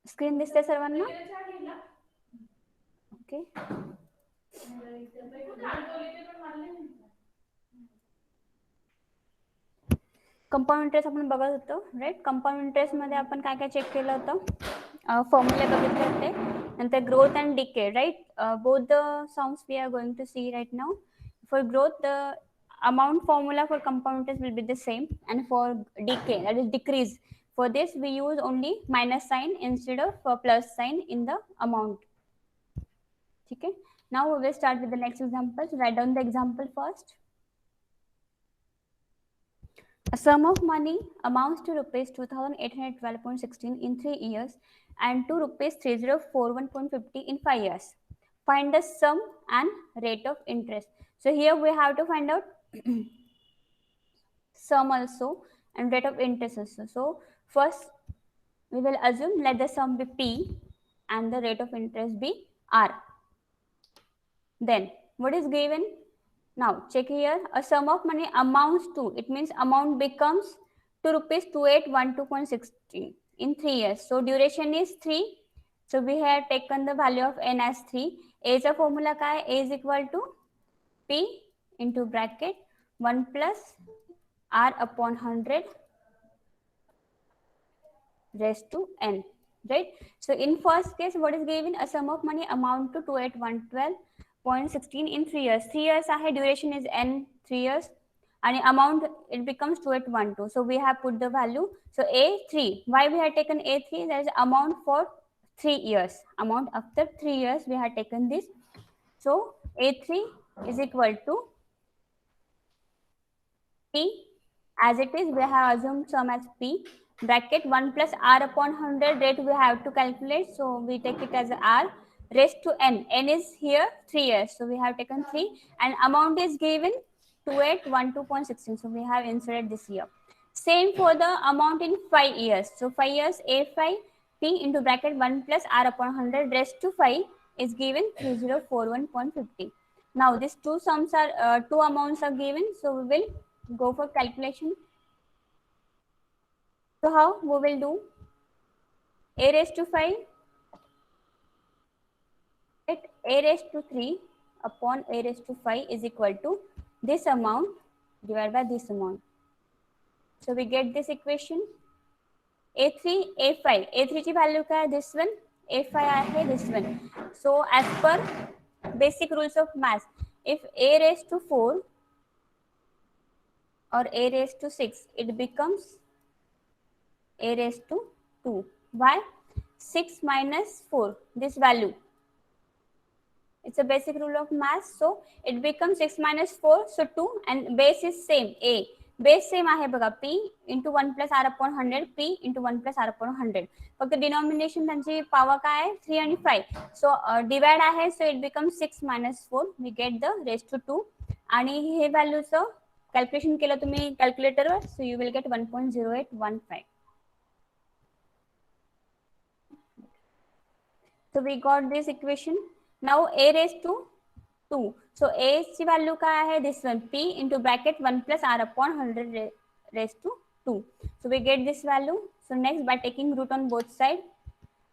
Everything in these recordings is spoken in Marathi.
स्क्रीन दिसते सर्वांना? ओके. कंपाऊंड इंटरेस्ट आपण बघत होतो, राईट. कंपाऊंड इंटरेस्ट मध्ये आपण काय काय चेक केलं होतं, फॉर्म्युले बघितले होते, नंतर growth and decay, right. Both the songs we are going to see right now. For growth the amount formula for compound interest will be the same, and for decay, that is decrease, for this we use only minus sign instead of plus sign in the amount. Okay, now we will start with the next example. So write down the example first. A sum of money amounts to rupees 2,812.16 in 3 years and to rupees 3,041.50 in 5 years. Find the sum and rate of interest. So here we have to find out sum also and rate of interest also. So first we will assume let the sum be P and the rate of interest be R. Then what is given? Now check here, a sum of money amounts to, it means amount becomes to rupees 2812.16 in 3 years. So duration is 3. So we have taken the value of n as 3. A चा formula काय है? A is equal to P into bracket 1 plus R upon 100 raised to n, right? So in first case, what is given? A sum of money amount to 2812.16 in 3 years. 3 years आहे, duration is n 3 years, and amount it becomes 2812. So we have put the value. So A3. Why we have taken A3? There is amount for 3 years. Amount after 3 years we have taken this. So A3 is equal to P as it is. We have assumed sum as P. Bracket 1 plus R upon 100 rate we have to calculate. So we take it as R raised to n. N is here 3 years. So we have taken 3 and amount is given 2812.16. So we have inserted this here. Same for the amount in 5 years. So 5 years A5 P into bracket 1 plus R upon 100 raised to 5 is given 3041.50. Now these two sums are two amounts are given. So we will go for calculation. So how we will do? A raised to 5 at A raised to 3 upon A raised to 5 is equal to this amount divided by this amount. So we get this equation. A3, A5. A3 ची value क्या है? This one. A5 है this one. So as per basic rules of math, if A raised to 4 or A raised to 6, it becomes A raised to 2. Why? 6 minus 4, this value. It's a basic rule of math. So it becomes 6 minus 4, so 2, and base is same, A. Base same आहे बघा, P into 1 plus R upon 100, P into 1 plus R upon 100. फक्त denomination त्यांची power काय आहे? 3 आणि 5. So divide आहे, so it becomes 6 minus 4. We get the raised to 2. आणि हे व्हॅल्यूचं कॅल्क्युलेशन केलं तुम्ही कॅल्क्युलेटरवर, so you will get 1.0815. So we got this equation. Now A raised to 2. So A ची value काय आहे? This one, P into bracket 1 plus R upon 100 raised to 2. So we get this value. So next, by taking root on both side,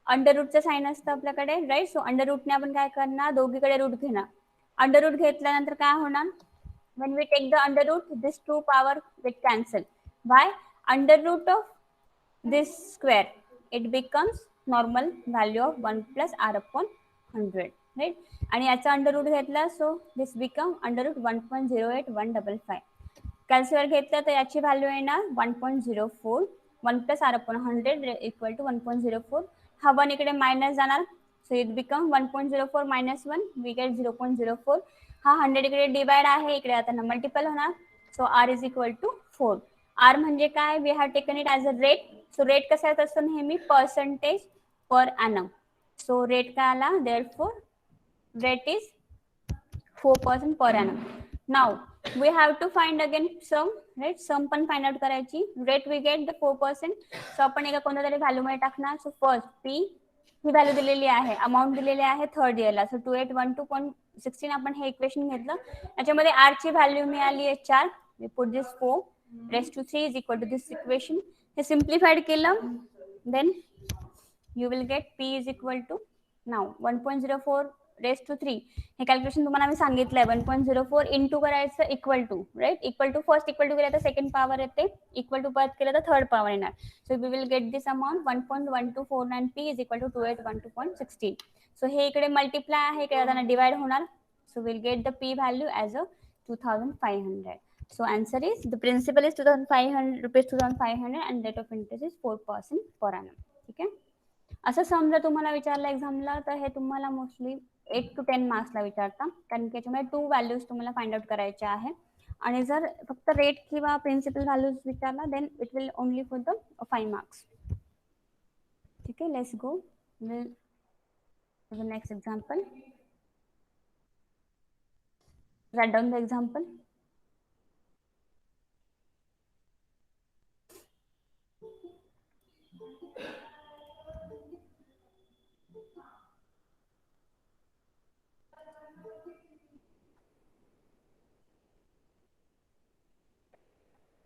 under रूटचं साइन असतं आपल्याकडे, राईट. सो अंडर रूटने आपण काय करणार? दोघीकडे रूट घेणार. अंडर रूट घेतल्यानंतर काय होणार? when we take the under root, this 2 power get cancelled. Why? Under root of this square, it becomes normal value of 1 plus R upon 100, right? आणि याचा अंडर रूट घेतला, so this become under root 1.0815. Calculator घेतलं तर याची व्हॅल्यू येणार 1.04. 1 plus R upon 100 equal to 1.04. हा 1 इकडे मायनस जाणार, so it become 1.04 minus 1, we get 0.04. हा 100 इकडे डिवाइड आहे, इकडे आता मल्टिपल होणार, so R is equal to 4. R म्हणजे काय? We have taken it as a rate. So rate कसा येत असतो नेहमी? Percentage per annum. So rate काय आला? Therefore rate is 4% per annum. Now we have to find again sum, right? Sum पण find out करायची. Rate we get the 4%. So आपण एका कोणत्या तरी व्हॅल्यू मध्ये टाकणार. So first P ही व्हॅल्यू दिलेली आहे, अमाऊंट दिलेली आहे थर्ड इयरला. सो 2812.16 आपण हे इक्वेशन घेतलं. याच्यामध्ये R ची व्हॅल्यू मिळाली आहे 4. We put this 4 raised to 3 is equal to this equation. हे सिम्प्लिफाइड केलं. Then you will get p is equal to now 1.04 raise to 3. हे कॅल्क्युलेशन तुम्हाला मी सांगितलंय. 1.04 इंटू करायचं equal to, right. Equal to first equal to केलं तर सेकंड पॉवर येते, इक्वल टू परत केलं तर थर्ड पॉवर येणार. So we will get this amount 1.1249 p is equal to 2812.16. So हे इकडे मल्टिप्लाय आहे, इकडे डिवाइड होणार. So will get the p value as a 2500. So answer is the principal is 2500 rupees 2500 and rate of interest is 4% per annum. ठीक आहे. असं सम जर तुम्हाला विचारलं एक्झामला तर हे तुम्हाला मोस्टली 8 to 10 मार्क्सला विचारता, कारण की याच्यामध्ये 2 व्हॅल्यूज तुम्हाला फाइंड आउट करायच्या आहे. आणि जर फक्त रेट किंवा प्रिन्सिपल व्हॅल्यूज विचारला then it will only for the 5 marks. ठीक आहे. Let's go will the next example. Write down the example.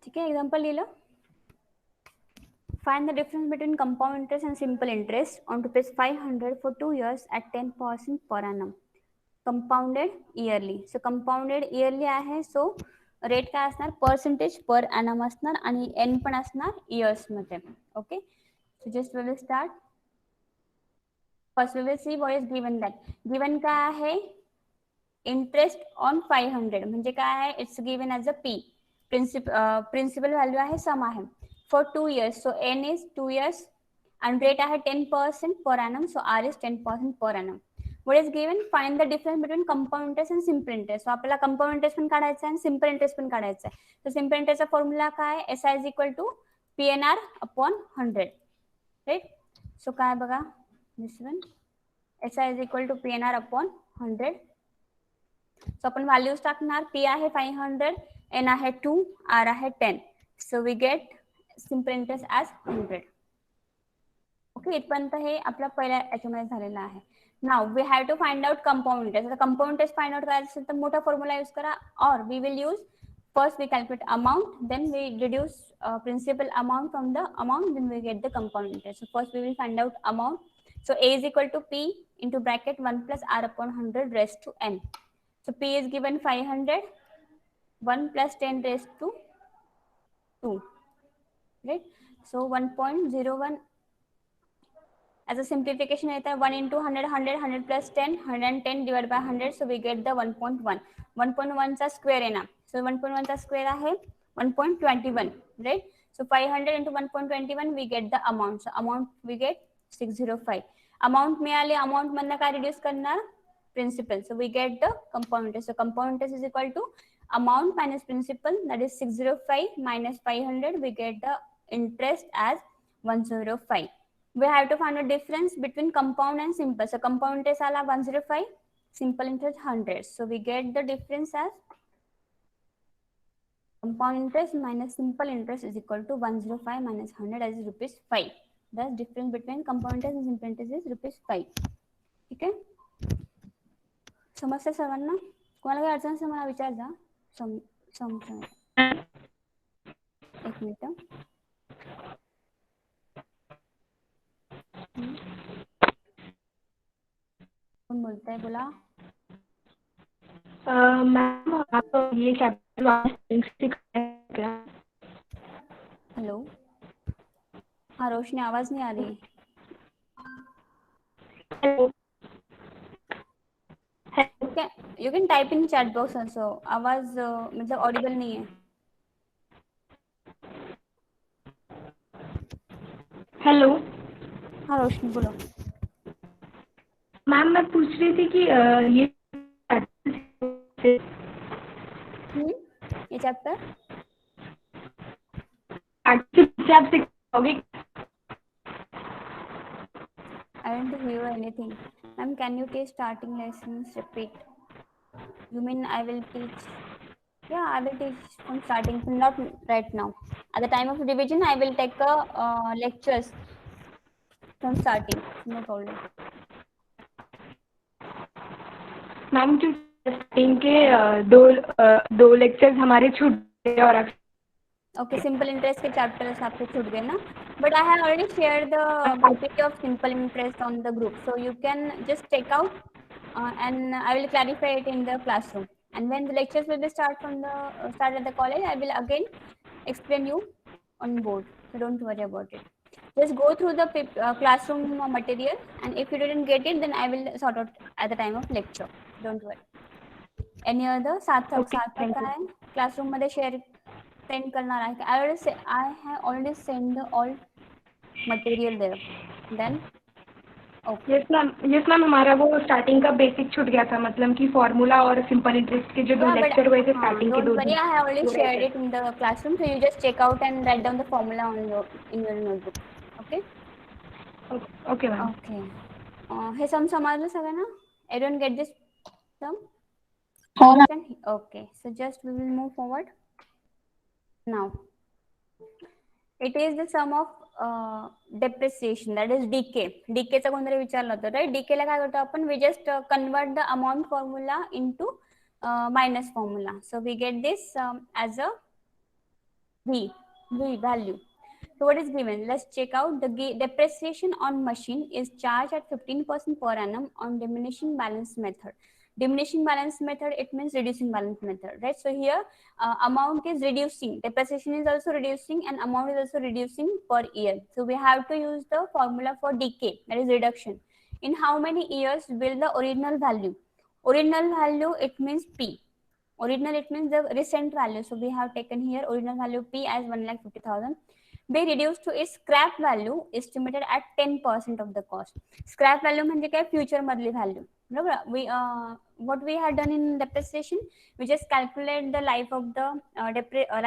ठीक है. एग्जांपल लिहिलं. Find the difference between compound interest and simple interest on rupees 500 for 2 years at 10% per annum. Compounded yearly. So compounded yearly आहे. So रेट काय असणार, पर्सेंटेज पर एनम असणार आणि एन पण असणार इयर्स मध्ये. Okay. So just we will start. First we will see what is given. That given काय आहे, इंटरेस्ट ऑन 500 म्हणजे काय आहे, it's given as a P. Principal value आहे, सम आहे for 2 years. So N is 2 years and rate आहे 10% per annum. So R is 10% per annum. What is given? Find the difference between compound interest and simple interest. So आपल्याला compound interest पण काढायचा आहे आणि simple interest पण काढायचा आहे. तर simple interest चा फॉर्म्युला काय आहे, SI is equal to PNR upon 100. Right. So काय बघा, this one SI is equal to PNR upon 100. सो आपण व्हॅल्यूज टाकणार. P आहे 500, N आहे 2, R आहे 10. So we get simple interest as 100. Okay. इथपर्यंत हे आपल्या पहिल्या याच्यामध्ये झालेलं आहे. Now we have to find out compound interest. आता कंपाऊंड इंटरेस्ट फाइंड आउट करायचं असेल तर मोठा फॉर्म्युला यूज करा, और we will use first we calculate amount, then we deduce principal amount from the amount, then we get the compound interest. So first we will find out amount. So A is equal to P into bracket 1 plus R upon 100 raised to N. So P is given 500, 1 plus 10 raised to 2, right? So 1.01 as a simplification है 1 into 100 100 100 plus 10 110 divided by 100. So we get the 1.1. 1.1 चा स्क्वेअर आहे ना. So 1.1 चा स्क्वेअर आहे 1.21, right? So 500 into 1.21 we get the amount. So amount we get 605. Amount मिळाली, amount मधनं काय रिड्यूस करणार, principal. So we get the compound interest. So compound interest is equal to amount minus principal, that is 605 minus 500. We get the interest as 105. We have to find a difference between compound and simple. So compound interest आला 105, simple interest 100. So we get the difference as compound interest minus simple interest is equal to 105 minus 100, that is rupees 5. The difference between compound interest and simple interest is rupees 5. ठीक है. समजते सर्वांना? कोणाला काही अडचण असेल मला विचार जा. एक मिनिट. कौन बोलता है, बोला. मैम आप ये चैप्टर हेलो. हाँ रोशनी, आवाज नहीं आ रही. You can type in chat box also. आवाज मतलब ऑडिबल नहीं है. हेलो. हाँ रोशनी बोलो. मैम मैं पूछ रही थी कि ये चैप्टर से आप सिखाओगे? I don't hear anything. Ma'am, can you teach starting lessons? Repeat. You mean I will teach? Yeah, I will teach from starting, not right now. At the time of revision, I will take lectures from starting. No problem. Ma'am जो स्टार्टिंग के दो लेक्चर्स हमारे छूट गए और ओके, सिंपल इंटरेस्ट के चैप्टर्स आपके छूट गए ना. But I have already shared the PPT of simple interest on the group, so you can just take out and I will clarify it in the classroom. And when the lectures will be start at the college, I will again explain you on board. So don't worry about it. Just go through the classroom material, and if you didn't get it, then I will sort out at the time of lecture. Don't worry. Any other Sarthak Okay, Sarthak thank काय you. आहे क्लासरूम मध्ये शेअर सेंड करणार आहे का I have already sent the all material there. Then okay. Yes ma'am हमारा वो स्टार्टिंग का बेसिक छूट गया था, मतलब कि फॉर्मूला और सिंपल इंटरेस्ट के जो 2 Yeah, but लेक्चर हुए थे स्टार्टिंग के don't 2 worry. दिन I have already वो रह shared गए. it in the classroom, so you just check out and write down the formula on your notebook. Okay. Okay ma'am. Okay. हे सम समजलं सगळ्यांना? Everyone get this sum? Okay. So just we will move forward. Now, it is the sum of depreciation, that is decay. Decay चा कोणतरी विचारलं होतं, right? Decay ला काय करतो आपण? We just convert the amount formula into minus formula. So we get this as a V value. So what is given? Let's check out. The depreciation on machine is charged at 15% per annum on diminishing balance method. Diminishing balance method, it means reducing balance method, right? So here amount is reducing, depreciation is also reducing, and amount is also reducing per year. So we have to use the formula for decay, that is reduction. In how many years will the original value? Original value, it means P. Original, it means the recent value. So we have taken here original value P as 1,50,000. Be reduced to its scrap value estimated at 10% of the cost. Scrap value म्हणजे काय? Future मधली value. We what we had done in depreciation, we just calculate the life of the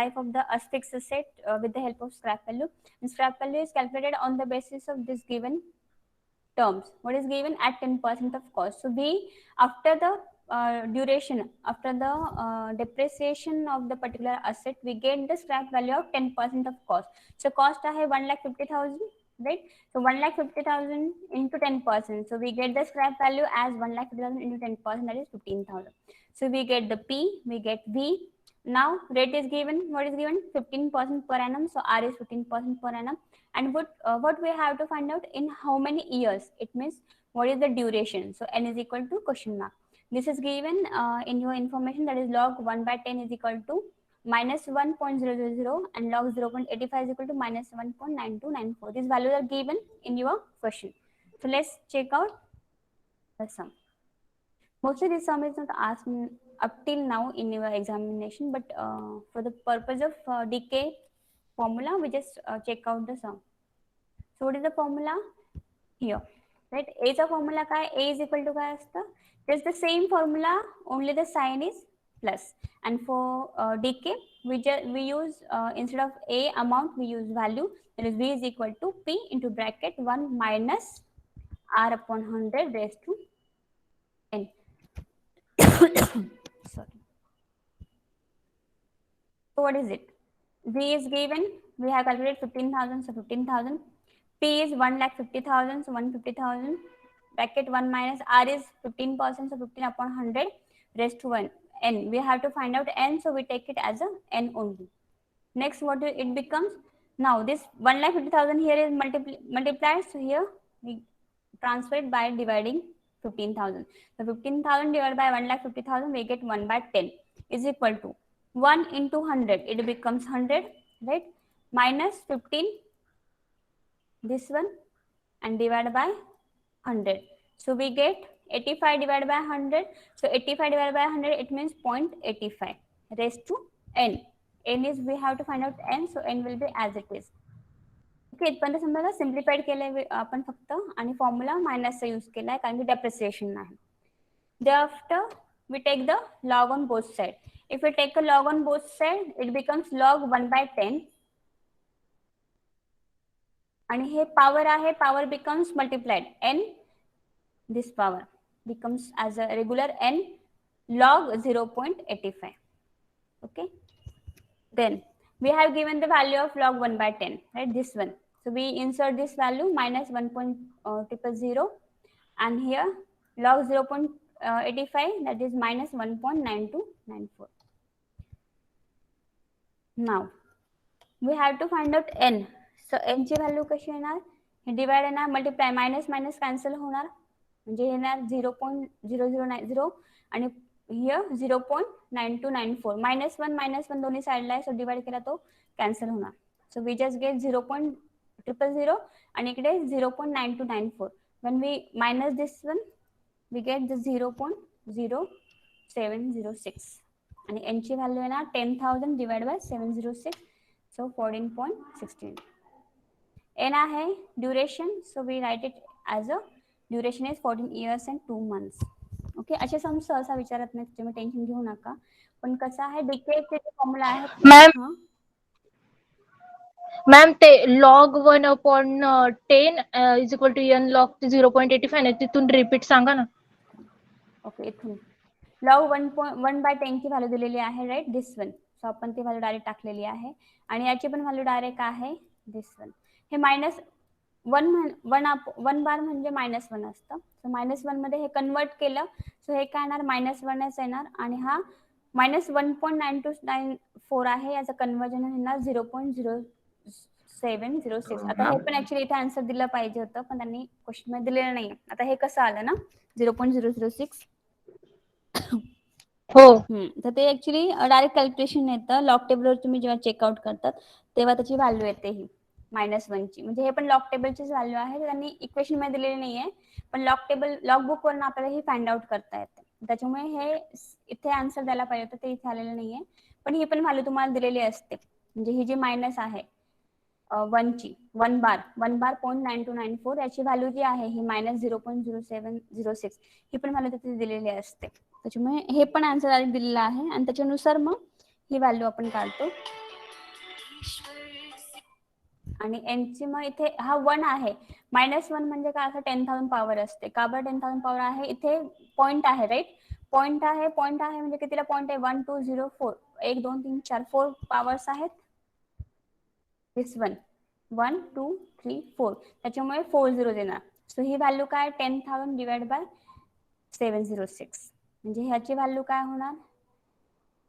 life of the fixed asset with the help of scrap value. And scrap value is calculated on the basis of this given terms. What is given? At 10% of cost. So we, after the duration, after the depreciation of the particular asset, we get the scrap value of 10% of cost. So cost आहे 1,50,000, right? So 1,50,000 into 10%. So we get the scrap value as 1,50,000 into 10%, that is 15,000. So we get the P, we get V. Now rate is given. What is given? 15% per annum. So R is 15% per annum. And what we have to find out, in how many years? It means what is the duration? So n is equal to question mark. This is given in your information, that is log 1 by 10 is equal to minus 1.000 and log 0.85 is equal to minus 1.9294. These values are given in your question. So let's check out the sum. Mostly this sum is not asked up till now in your examination, but for the purpose of decay formula, we just check out the sum. So what is the formula here? Right? A चा formula काय? A is equal to काय असतं? Just the same formula, only the sign is plus. And for decay, we use instead of A amount, we use value. That is V is equal to P into bracket 1 minus R upon 100 raised to N. Sorry. So what is it? V is given. We have calculated 15,000, so 15,000. P is 1,50,000, so 150,000. Bracket 1 minus R is 15%, so 15 upon 100 raised to 1. N. We have to find out N, so we take it as a N only. Next, what it becomes? Now this 1,50,000 here is multiplied, so here we transfer it by dividing 15,000. So 15,000 divided by 1,50,000, we get 1 by 10 is equal to 1 into 100. It becomes 100, right? Minus 15, this one, and divided by 100. So we get 85 divided by 100. So 85 divided by 100, it means 0.85 raised to N. N is, we have to find out N, so N will be as it is. Okay, इथपर्यंत समजा सिम्प्लिफाईड केलंय आपण फक्त, आणि फॉर्म्युला मायनसचा यूज केलाय कारण की डेप्रिसिएशन नाही. Thereafter we take the log on both side. If we take a log on both side, it becomes log 1 by 10. आणि हे power आहे, power becomes multiplied. N, this power becomes as a regular N log 0.85. Okay. Then we have given the value of log 1 by 10, right? This one. So we insert this value minus 1.000, and here log 0.85, that is minus 1.9294. Now we have to find out N. So N ची व्हॅल्यू कशी येणार, हे डिवाइड येणार, मल्टिप्लाय, मायनस मायनस कॅन्सल होणार, म्हणजे हे येणार 0.0090 आणि हिअर 0.9294, -1 दोन्ही साईडला आहे, सो डिवाइड केला तो कॅन्सल होणार. सो वी जस्ट गेट 0.000 आणि इकडे 0.9294. when we minus this one we get the 0.0706 आणि n ची व्हॅल्यू येणार 10,000 divided by 706, so 14.16. n आहे duration, so we write it as a duration is 14 years and 2 months. Okay, असे सम सहसा विचारत नाही, तुम्ही टेन्शन घेऊ नका. पण कसं आहे, डिकेडचे जे फॉर्म्युला आहे मॅम मॅम ते log 1/10 is equal to n log 0.85 तिथून रिपीट सांगा ना. ओके, इथून लॉग 1/10 ची व्हॅल्यू दिलेली आहे, राईट, दिस वन. सो आपण ती व्हॅल्यू डायरेक्ट टाकलेली आहे आणि याची पण व्हॅल्यू डायरेक्ट आहे दिस वन. हे -1 बार म्हणजे -1 असतं, सो -1 मध्ये हे कन्वर्ट केलं, सो हे काय येणार, -1च येणार आणि हा -1.9294 आहे, याचं कन्वर्जन येणार 0.0706. आता हे पण ऍक्च्युली इथे आन्सर दिलं पाहिजे होतं, पण त्यांनी क्वेश्चन मध्ये दिलेलं नाही. आता हे कसं आलं ना 0.006. हो, तर ते ऍक्च्युली डायरेक्ट कॅल्क्युलेशन येतं, लॉग टेबलवर तुम्ही जेव्हा चेकआउट करतात तेव्हा त्याची व्हॅल्यू येते ही -1ची, म्हणजे हे पण लॉग टेबलचीच व्हॅल्यू आहे, त्यांनी इक्वेशन मध्ये दिलेली नाहीये, पण लॉग बुक वरून आपल्याला ही फाइंड आउट करता येते. त्याच्यामुळे हे इथे आन्सर द्यायला पाहिजे होतं, ते इथे आलेलं नाहीये, पण ही पण व्हॅल्यू तुम्हाला दिलेली असते. म्हणजे ही जी मायनस आहे 1 बार 0.9294, याची व्हॅल्यू जी आहे ही -0.0706, ही पण व्हॅल्यू तिथे दिलेली असते. त्याच्यामुळे हे पण आन्सर डायरेक्ट दिलेलं आहे आणि त्याच्यानुसार मग ही व्हॅल्यू आपण काढतो. आणि एनची मग इथे हा 1 आहे, -1 म्हणजे काय, असं 10,000 पॉवर असते. का बरं 10,000 पॉवर आहे, इथे पॉईंट आहे, राईट, पॉईंट आहे म्हणजे कितीला पॉईंट आहे, 1 2 0 4, 1 2 3 4 4 पॉवर्स आहेत. दिस 1 1 2 3 4, त्याच्यामुळे 4 0 देणार. सो ही व्हॅल्यू काय, 10,000 डिवाइड बाय 706, म्हणजे ह्याची व्हॅल्यू काय होणार,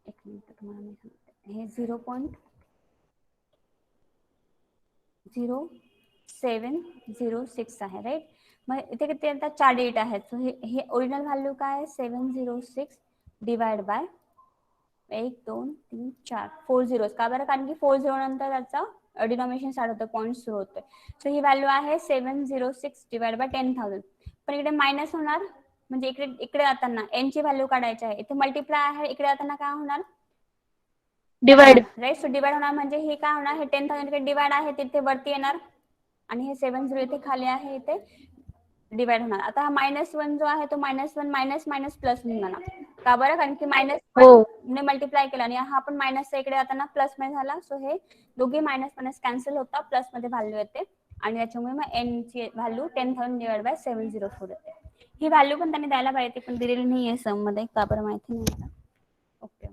एक मिनिट तुम्हाला मी सांगते, हे 0.0706 आहे, राईट. मग इथे किती येतात, 4 डिजिट आहेत, सो हे ओरिजिनल व्हॅल्यू काय आहे, 706 डिवाइड बाय 1 2 3 4 4 झिरोज. का बरं, कारण की 4 झिरो नंतर त्याचा डिनॉमिनेशन स्टार्ट होतं, पॉईंट सुरू होतोय. सो ही व्हॅल्यू आहे 706 डिवाइड बाय 10,000. पण इकडे मायनस होणार, म्हणजे इकडे जाताना एन ची व्हॅल्यू काढायची आहे, इथे मल्टिप्लाय आहे, इकडे जाताना काय होणार, डिवाइड. राईट. सो डिवाइड होणार, म्हणजे हे काय होणार, हे 10,000 इकडे डिवाइड आहे, तिथे वरती येणार आणि हे 70 इथे खाली आहे, इथे डिवाइड होणार. आता हा -1 जो आहे तो -1 मायनस मायनस प्लस होणार. का बरं, कारण की हो. ने मल्टिप्लाय केला आणि हा पण मायनस इकडे जाताना प्लस मध्ये झाला, सो हे दोघे मायनस मायनस कॅन्सल होता, प्लस मध्ये व्हॅल्यू येते आणि त्याच्यामुळे मग एन ची व्हॅल्यू 10,000 डिवाइड बाय 704 येते. ही व्हॅल्यू पण त्यांनी द्यायला पाहिजे, पण दिलेली नाहीये सम मध्ये, का बरं माहिती नाही मला. ओके,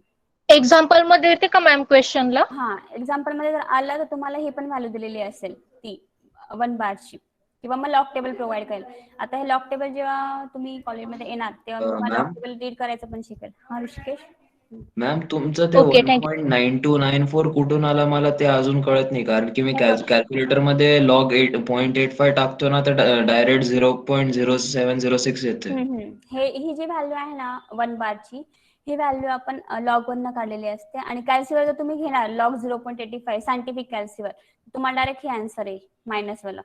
एक्झाम्पल मध्ये येते का मॅम क्वेश्चनला? हा, एक्झाम्पल मध्ये जर आलं तर तुम्हाला ही पण व्हॅल्यू दिलेली असेल, ती 1 बारची, किंवा मग लॉक टेबल प्रोव्हाइड करेल. आता हे लॉक टेबल जेव्हा तुम्ही कॉलेजमध्ये येणार तेव्हा मी तुम्हाला लॉक मॅम टेबल रीड करायचं पण शिकेल. हा ऋषिकेश. मॅम तुमचं ते ओके, थँक्यू. 1.9294 कुठून आलं मला ते अजून कळत नाही, कारण की मी हे बघ, कॅल्क्युलेटर मध्ये log 8.85 टाकतो ना तर डायरेक्ट 0.0706 येते. ही जी व्हॅल्यू आहे ना 1 बारची, ही व्हॅल्यू आपण लॉग 1 काढलेली असते आणि कॅल्सीवर जर तुम्ही घेणार लॉग 0.85 सायंटिफिक कॅल्सीवर, तुम्हाला डायरेक्ट ही आन्सर येईल मायनस वाला,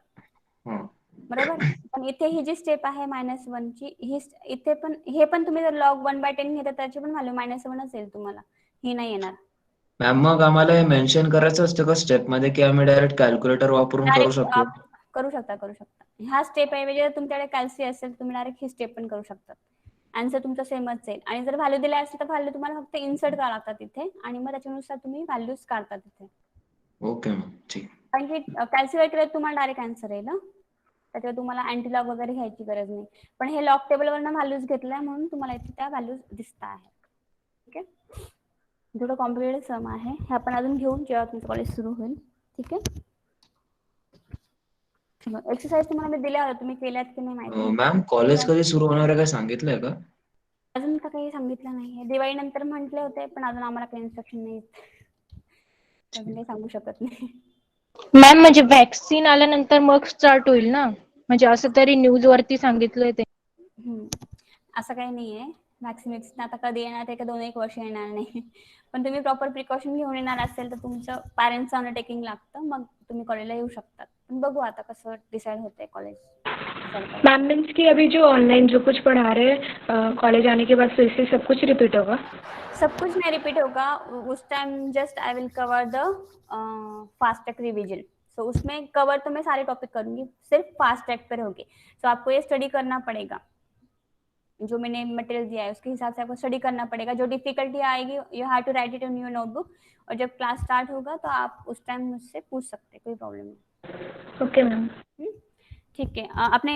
हं. बरोबर. पण इथे ही जी स्टेप आहे -1 ची, ही इथे पण हे पण तुम्ही जर लॉग 1/10 घेता त्याची पण व्हॅल्यू -1च येईल तुम्हाला, ही नाही येणार. मॅम मग आम्हाला हे मेन्शन करायचं असतं का स्टेप मध्ये, की आम्ही डायरेक्ट कॅल्क्युलेटर वापरून करू डायरेक्ट शकतो? करू शकता. ह्या स्टेप ऐवजी जर तुमच्याकडे कॅल्सी असेल तुम्ही डायरेक्ट ही स्टेप पण करू शकता, आन्सर तुमचा सेमच येईल. आणि जर व्हॅल्यू दिल्या असेल तर व्हॅल्यू तुम्हाला फक्त इन्सर्ट करावं लागतात तिथे आणि मग त्याच्यानुसार तुम्ही व्हॅल्यूज काढता तिथे. ओके मॅम, ठीक. कारण की कॅल्सीवर केलं तुम्हाला डायरेक्ट आन्सर येईल, त्याच्यावर तुम्हाला अँटी लॉग वगैरे घ्यायची गरज नाही. पण हे लॉग टेबलवरनं व्हॅल्यूज घेतल्या म्हणून तुम्हाला इथे त्या व्हॅल्यूज दिसत आहे. ठीक आहे, थोडं कॉम्प्लिकेटेड सम आहे, हे आपण अजून घेऊ जेव्हा तुमचं कॉलेज सुरू होईल. ठीक आहे, एक्सरसाइज तुम्हाला मी दिल्या होत्या, तुम्ही केल्यात की नाही माहिती नाही. मॅम कॉलेज कधी सुरू होणार आहे काय सांगितलंय का? अजून तर काही सांगितलं नाहीये, दिवाळी नंतर म्हटले होते पण अजून आम्हाला काही इन्स्ट्रक्शन नाही, अजून काही सांगू शकत नाही. मॅम म्हणजे वॅक्सिन आल्यानंतर मग स्टार्ट होईल ना, म्हणजे असं तरी न्यूज वरती सांगितलंय ते. असं काही नाहीये. वॅक्सिन आता कधी येणार ते का 2-1 वर्ष येणार नाही. पण तुम्ही प्रॉपर प्रिकॉशन घेऊन येणार असेल तर तुमचं पॅरेंट्सचं अंडरटेकिंग लागतं, मग तुम्ही कॉलेजला येऊ शकतात. पण बघू आता कसं डिसाईड होतंय कॉलेज डिसाईड करते. मैम मीन्स कि अभी जो ऑनलाइन जो कुछ पढ़ा रहे हैं कॉलेज आने के बाद फिर से सब कुछ रिपीट होगा? सब कुछ नहीं रिपीट होगा, उस time just I will cover the fast track revision. So उसमें कवर तो मैं सारे टॉपिक करूंगी, सिर्फ फास्ट ट्रैक पर होगी. सो आपको ये स्टडी करना पड़ेगा, जो मैंने मटेरियल दिया है उसके हिसाब से आपको स्टडी करना पड़ेगा. जो डिफिकल्टी आएगी you have to write it in your notebook, और जब क्लास स्टार्ट होगा तो आप उस टाइम मुझसे पूछ सकते हैं, कोई प्रॉब्लम नहीं. Okay ma'am. ठीक आहे. आपने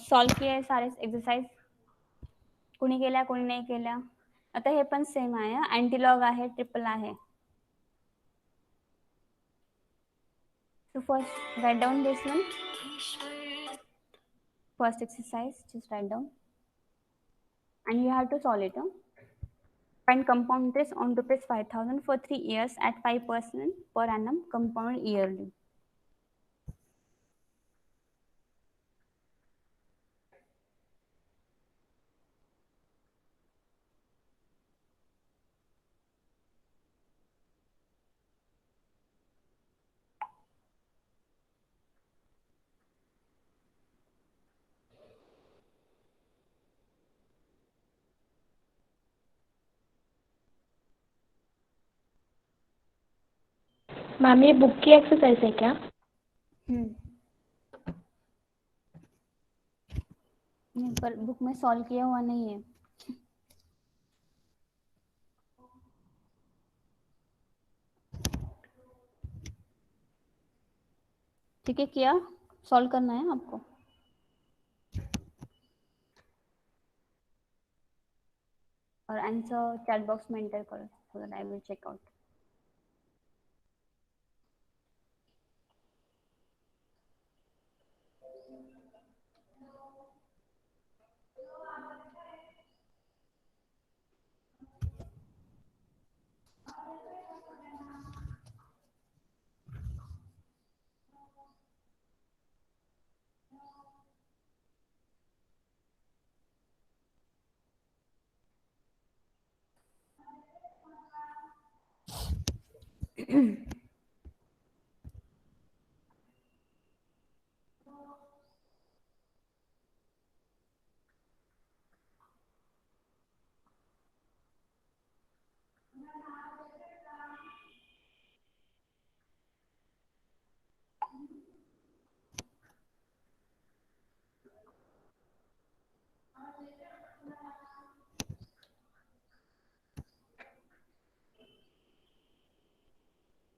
सॉल्व किए सारे एक्सरसाइज? कोणी केल्या कोणी नाही केल्या? आता हे पण सेम आहे, अँटीलॉग आहे, ट्रिपल आहे. So first write down this one. First exercise, just write down. And you have to solve it. Find compound interest on rupees 5,000 for 3 years at 5% per annum compound yearly. Ma'am ये बुक की एक्सरसाइज है क्या? नहीं, पर बुक में सॉल्व किया हुआ नहीं है. ठीक है, किया? सॉल्व करना है आपको. और आंसर चैट बॉक्स में एंटर करो, so that I will check out.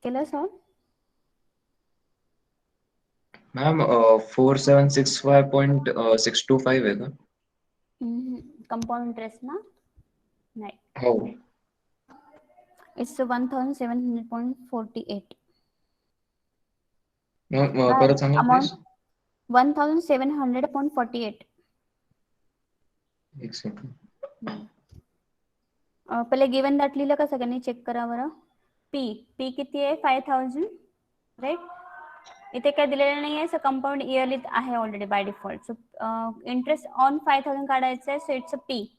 केलं सॉल्व? मॅम 4765.625 आहे का? कंपाउंड इंटरेस्ट ना? नाही, हो. इट्स 1,700.48. परत सांगा अमाउंट प्लीज. 1,700.48. एक सेकंड. पहिले गिवन दॅट लिहिलं का सगळ्यांनी? चेक करा बरं. पी किती आहे? 5,000, राईट. इथे काय दिलेलं नाही आहे, सो कंपाऊंड इयरली आहे already by default. So interest on 5,000 काढायचं आहे, सो इट्स अ पी.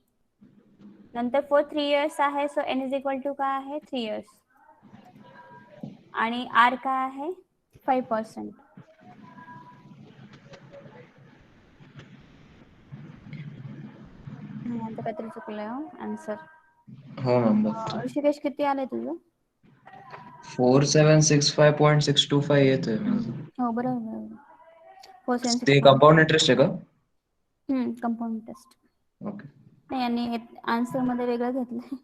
नंतर फॉर 3 इयर्स आहे, so N is equal to काय आहे? 3 इयर्स. आणि आर काय आहे? 5%. आता काहीतरी चुकलंय आन्सर. हो मॅम बघतो. ऋषिकेश किती आलंय तुझं? 4765.625 येतोय माझं. हो, बरोबर. ते 476. कंपाऊंड इंटरेस्ट आहे का? Compound interest okay. नाही, आणि आन्सर मध्ये वेगळं घेतलंय.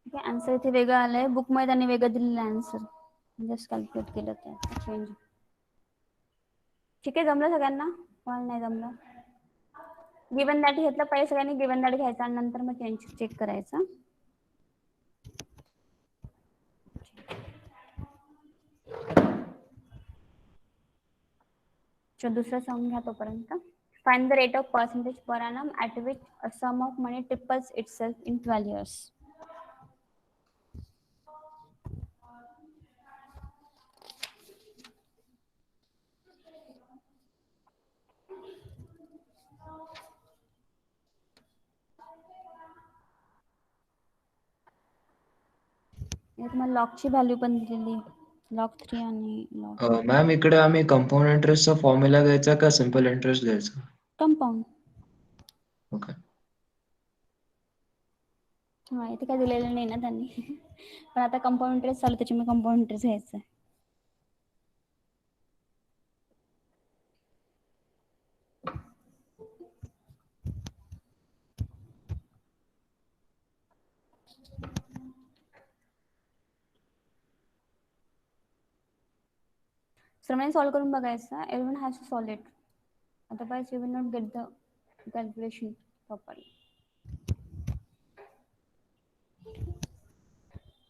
ठीक आहे, आन्सर इथे वेगळं आलंय. बुक मध्ये त्यांनी वेगळं दिलेलं आन्सर, जस्ट कॅल्क्युलेट केलं ते चेंज. ठीक आहे, जमलं सगळ्यांना? कोणाला नाही जमलं? गिवन दॅट घेतलं पहिले सगळ्यांनी, गिवन दॅट घ्यायचा आणि नंतर मग चेक करायचा. So दुसरा सम घ्या तोपर्यंत. Find the rate of percentage per annum at which a sum of money triples itself in 12 years. तुम्हाला लॉगची व्हॅल्यू पण दिलेली, लॉग 3 आणि लॉग मॅम इकडे आम्ही कंपाऊंड इंटरेस्टचा फॉर्म्युला घ्यायचा का सिम्पल इंटरेस्ट घ्यायचा? कंपाऊंड. ओके. हा इथे काय दिलेलं नाही ना त्यांनी. पण आता कंपाऊंड इंटरेस्ट चालू त्याच्यामुळे कंपाऊंड इंटरेस्ट घ्यायचं. सर्वांनी सॉल्व करून बघायचं. Everyone has to solve it, otherwise you will not get the calculation properly.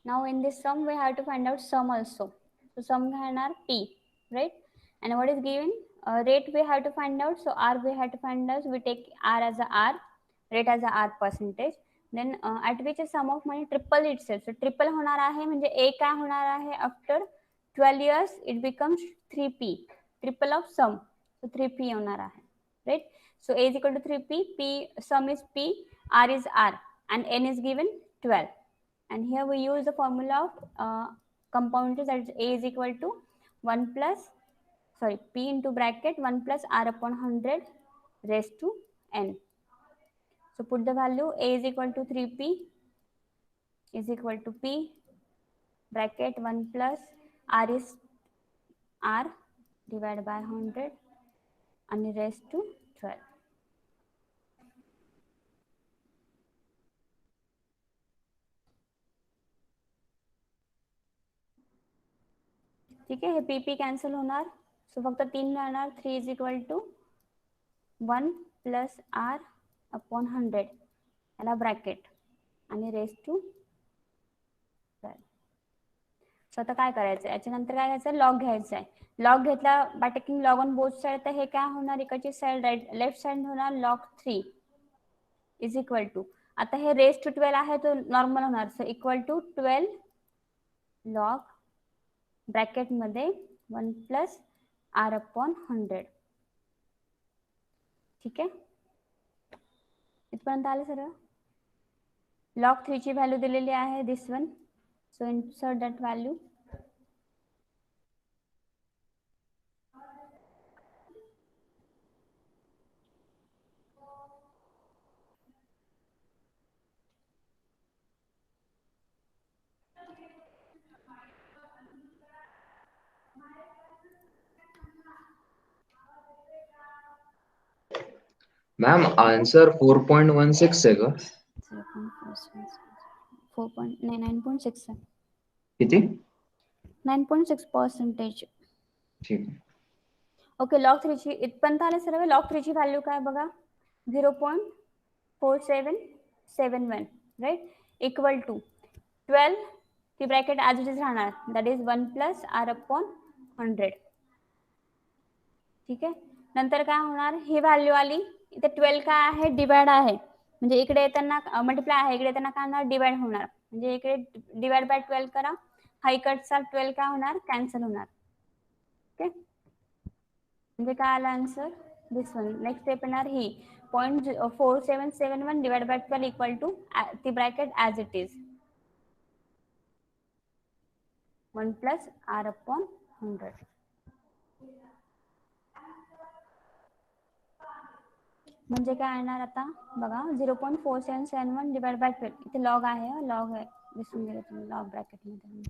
Now in this sum we have to find out sum also. So sum घेणार P, right? And what is given? Rate we have to find out. So R we have to find out. We take R as a R, rate as a R percentage. Then at which a sum of money triple itself. So triple होणार आहे म्हणजे A काय होणार आहे? After 12 years it becomes 3P. Triple of sum. So 3P होणार आहे, right? So A is equal to 3P. P sum is P. R is R, and N is given 12. And here we use the formula of compound interest, that is A is equal to 1 plus, sorry, P into bracket 1 plus R upon 100 raised to N. So put the value. A is equal to 3P is equal to P bracket 1 plus R is R divided by 100 and raised to 12. ठीक आहे, हे पी पी कॅन्सल होणार. सो फक्त 3 राहणार. 3 is equal to 1 plus R upon 100 याला ब्रॅकेट आणि रेस टू 12. सो आता काय करायचं, याच्यानंतर काय घ्यायचं, लॉग घ्यायचा आहे. लॉग घेतला by taking log on both side, तर हे काय होणार, इकडची साइड राईट लेफ्ट साइड होणार लॉग 3 इज इक्वल टू, आता हे रेस टू 12 आहे तो नॉर्मल होणार. So equal to 12 log bracket मध्ये 1 प्लस आर अपॉन 100. ठीक आहे, इथपर्यंत आले सर्व. लॉग 3 ची व्हॅल्यू दिलेली आहे this one. So insert that value. Ma'am answer 4.16 आहे का? 9.6 आहे. किती? 9.6%. ठीक. ओके, लॉग 3 ची इथपर्यंत आले सर्व. लॉग 3 ची व्हॅल्यू काय बघा, 0.4771 राईट, इक्वल टू 12 ती ब्रॅकेट ॲज इट इज राहणार, that is 1 plus R upon 100. ठीक आहे, नंतर काय होणार, ही व्हॅल्यू आली इथे 12 काय आहे, डिवाइड आहे, म्हणजे इकडे येताना मल्टिप्लाय आहे, इकडे येताना काय होणार, डिवाइड होणार, म्हणजे इकडे डिवाइड बाय 12 करा, हा इकडचा 12 काय होणार, कॅन्सल होणार. ओके, म्हणजे काय आला answer this one. Next step येणार ही 0.4771 डिवाइड बाय 12 इक्वल टू ती bracket as it is 1 plus R upon 100. म्हणजे काय येणार आता बघा, 0.4771 डिवाइड बाय 12, इथे लॉग आहे, लॉग आहे दिसून गेलं तुम्ही लॉग ब्रॅकेट मध्ये.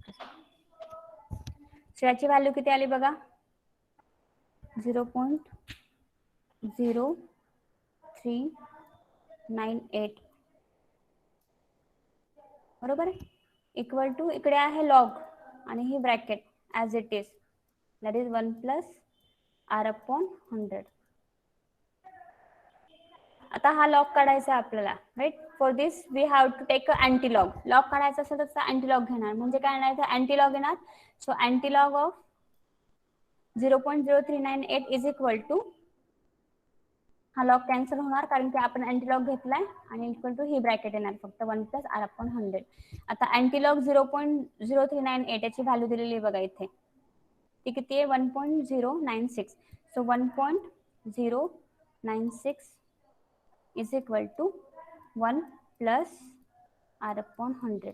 याची व्हॅल्यू किती आली बघा, 0.0398 बरोबर आहे, इक्वल टू इकडे आहे लॉग आणि ही bracket as it is, that is 1 plus R upon 100. आता हा लॉग काढायचा आपल्याला, right. For this we have to take a antilog. Log काढायचा असेल तर अँटीलॉग घेणार, म्हणजे काय येणार, अँटीलॉग येणार. So antilog of 0.0398 is equal to, हा लॉग कॅन्सल होणार कारण की आपण अँटीलॉग घेतलाय आणि इक्वल टू ही ब्रॅकेट येणार फक्त 1 प्लस आर अपॉन 100. आता अँटीलॉग 0.0398 याची व्हॅल्यू दिलेली आहे बघा इथे, ती किती आहे 1.096. So 1.096 is equal to 1 plus R upon 100.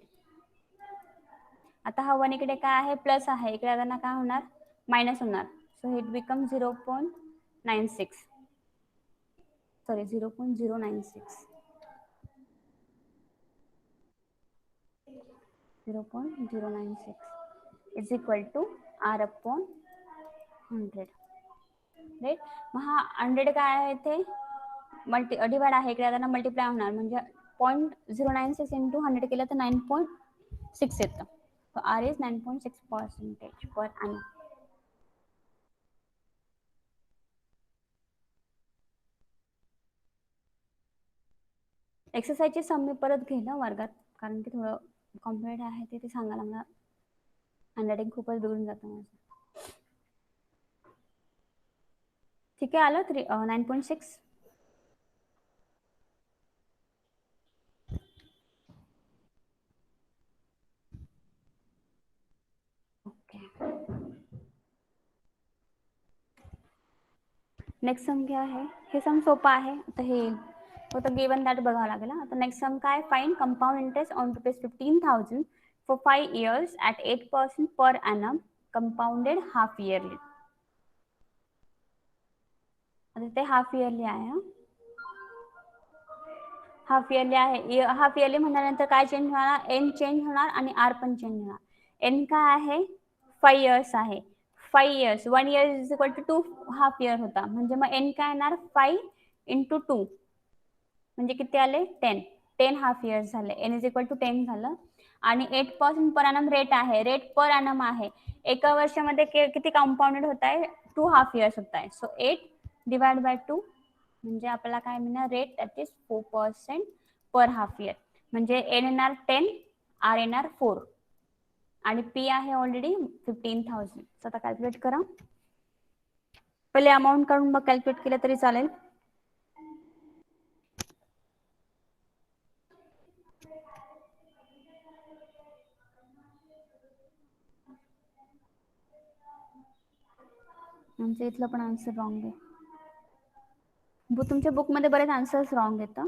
आता हा 1 इकडे काय आहे प्लस आहे, इकडे आता काय होणार मायनस होणार. So it become 0.96, sorry 0.096, 0.096 is equal to R upon 100. Right. मग हा 100 काय आहे ते डिवाइड आहे, इकडे आता मल्टिप्लाय होणार म्हणजे 0.096 इंटू 100 केलं तर 9.6 येतं. So R is 9.6% per annum. एक्सरसाइजची सम मी परत घेईन वर्गात, कारण की थोडं कॉम्प्लिकेटेड आहे ते सांगायला मला हँडरायटिंग खूपच बिघडून जातं माझं. ठीक आहे, आलं 9.6. ओके, नेक्स्ट सम काय आहे, हे सम सोपं आहे. आता हे फक्त गिवन दॅट बघावं लागेल. आता नेक्स्ट सम काय, find compound interest on ₹15,000 for 5 years at 8% per annum compounded half yearly. आता ते हाफ इयरली आहे, हाफ इयरली आहे. हाफ इयरली म्हटल्यानंतर काय चेंज होणार, एन चेंज होणार आणि आर पण चेंज होणार. एन काय आहे 5 years आहे, 5 years 1 year is equal to 2 half year होता, म्हणजे मग एन काय येणार 5 इंटू 2 म्हणजे किती आले 10 हाफ इयर्स झाले. एन इज इक्वल टू 10 झालं. आणि 8% पर ॲनम रेट आहे, रेट पर ॲनम आहे. एका वर्षामध्ये किती कंपाऊंडेड होत आहे 2 हाफ इयर्स होत आहे. सो 8 डिवाइड बाय 2 म्हणजे आपल्याला काय मिळणार rate that is 4% per half year. म्हणजे एन येणार 10, आर येणार 4 आणि पी आहे ऑलरेडी 15,000. आता कॅल्क्युलेट करा, पहिले अमाऊंट काढून मग कॅल्क्युलेट केलं तरी चालेल. म्हणजे इथलं पण आन्सर रॉंग आहे. तुमच्या बुकमध्ये बरेच आन्सर्स रॉंग आहेत.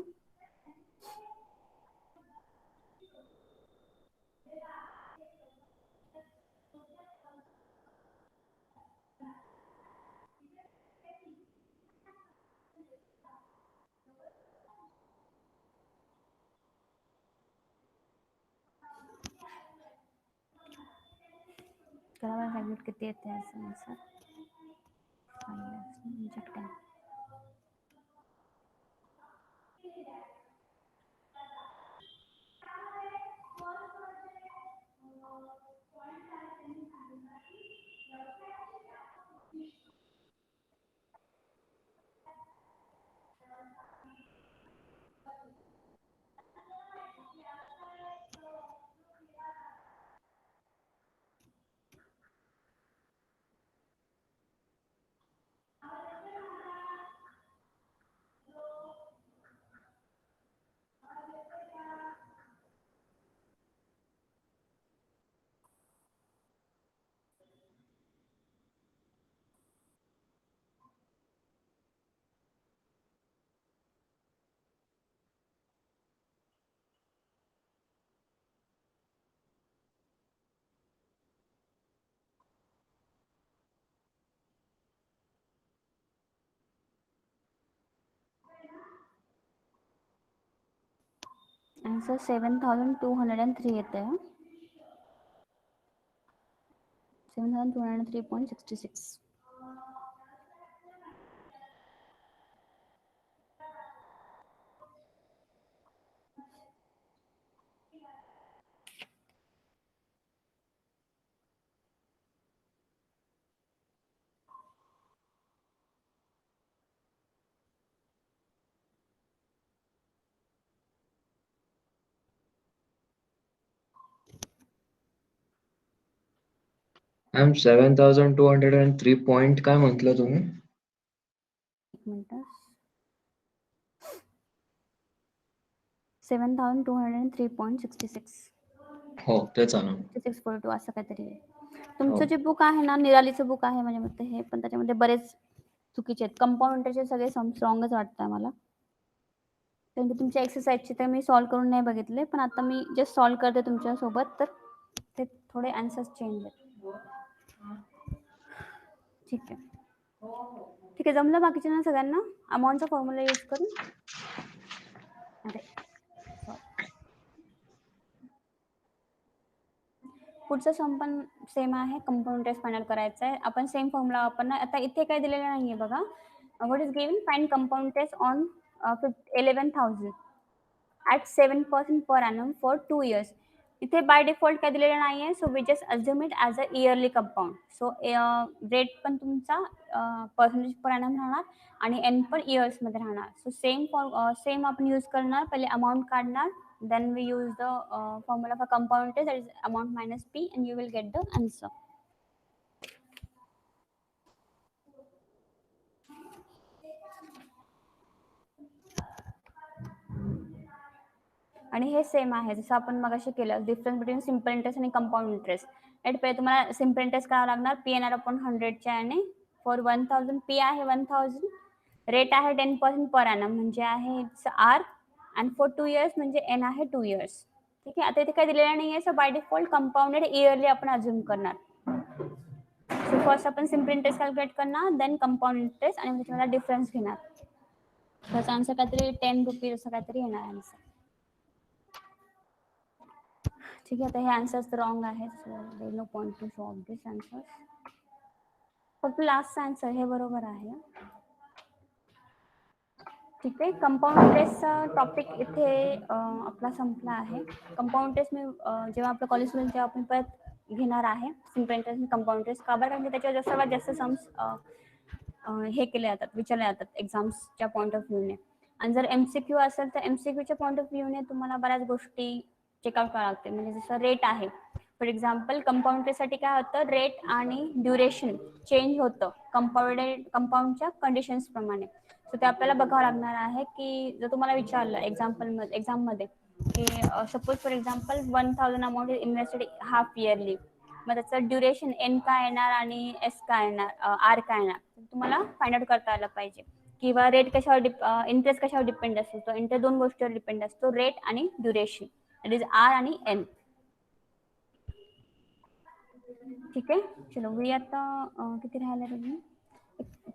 कॅल्क्युलेट किती येते असं आन्सर. आन्सर 7,203 येते. 7,203.66. मॅम 7203 पॉइंट काय म्हटलं तुम्ही? एक मिनिट. 7203.66. हो तेच आहे ना. 6642 असं काहीतरी आहे. हो. तुमचं जे बुक आहे ना, निरालीचं बुक आहे माझ्या मते हे, पण त्याच्यामध्ये बरेच चुकीचे आहेत. कंपाऊंडरचे सगळे स्ट्रॉंगच वाटतंय मला. कारण की तुमच्या एक्सरसाइजचे तर मी सॉल्व्ह करून नाही बघितले, पण आता मी जस्ट सॉल्व्ह करते तुमच्यासोबत, तर ते थोडे आन्सर्स चेंज आहेत. ठीक आहे. ठीक आहे, जमलं बाकीच्या ना सगळ्यांना अमाऊंटचा फॉर्म्युला यूज करून? अरे सॉरी. पुढचं सम पण सेम आहे, कंपाऊंड इंटरेस्ट फायनल करायचं आहे. आपण सेम फॉर्म्युला वापरणार. आता इथे काय दिलेलं नाहीये बघा. What is given? Find compound interest on 11,000 at 7% per annum for 2 years. इथे बाय डिफॉल्ट काय दिलेलं नाहीये, so we just assume it as a yearly compound. So rate पण तुमचा पर्सेंटेज पर annum राहणार आणि एन पण इयर्समध्ये राहणार. सो सेम आपण यूज करणार. पहिले अमाऊंट काढणार, then we use the formula for compound interest, that is amount minus p, and you will get the answer. आणि हे सेम आहे जसं आपण मगाशी केलं, डिफरन्स बिटवीन सिम्पल इंटरेस्ट आणि कंपाऊंड इंटरेस्ट. राईट, पहिले तुम्हाला सिम्पल इंटरेस्ट करावं लागणार PNR अपॉन 100च्या आणि फॉर 1000 पी आहे 1000, रेट आहे 10% पर annum म्हणजे आहे इट्स आर, आणि फॉर 2 years म्हणजे एन आहे 2 years. ठीक आहे, आता इथे काही दिलेलं नाही आहे, so by default compounded yearly आपण अज्युम करणार. सो फर्स्ट आपण सिम्पल इंटरेस्ट कॅल्क्युलेट करणार, देन कंपाऊंड इंटरेस्ट, आणि त्याच्यामध्ये डिफरन्स घेणार. त्याचा आन्सर काहीतरी 10 रुपीज असं काहीतरी येणार आन्सर. ठीक आहे, आता हे आन्सर्स रॉंग आहेत, so there no point to solve this answers. फक्त लास्ट आन्सर हे बरोबर आहे. ठीक आहे, कंपाऊंड इंटरेस्टचा टॉपिक इथे आपला संपला आहे. कंपाऊंड इंटरेस्ट मी जेव्हा आपलं कॉलेज होईल तेव्हा आपण परत घेणार आहे सिम्पल इंटरेस्ट आणि कंपाऊंड इंटरेस्ट. का बरं? कारण की त्याच्यावर सर्वात जास्त सम्स हे केले जातात, विचारले जातात एक्झाम्सच्या पॉईंट ऑफ व्ह्यूने. आणि जर MCQ असेल तर MCQच्या पॉईंट ऑफ व्ह्यूने तुम्हाला बऱ्याच गोष्टी चेकआउट करावं लागते. म्हणजे जसं रेट आहे, फॉर एक्झाम्पल कंपाऊंड इंटरेस्टसाठी काय होतं, रेट आणि ड्युरेशन चेंज होतं कंपाऊंडच्या कंडिशन्स प्रमाणे. सो ते आपल्याला बघावं लागणार आहे की जर तुम्हाला विचारलं एक्झाममध्ये की suppose for example 1000 amount is invested half yearly, मग त्याचं ड्युरेशन एन काय येणार आणि एस काय येणार, आर काय येणार, तुम्हाला फाइंड आउट करता आलं पाहिजे. किंवा रेट कशावर इंटरेस्ट कशावर डिपेंड असतो, तो इंटरेस्ट दोन गोष्टीवर डिपेंड असतो, रेट आणि ड्युरेशन, दॅट इज आर आणि एन. ठीक आहे, चलो वी आता किती राहिले अजून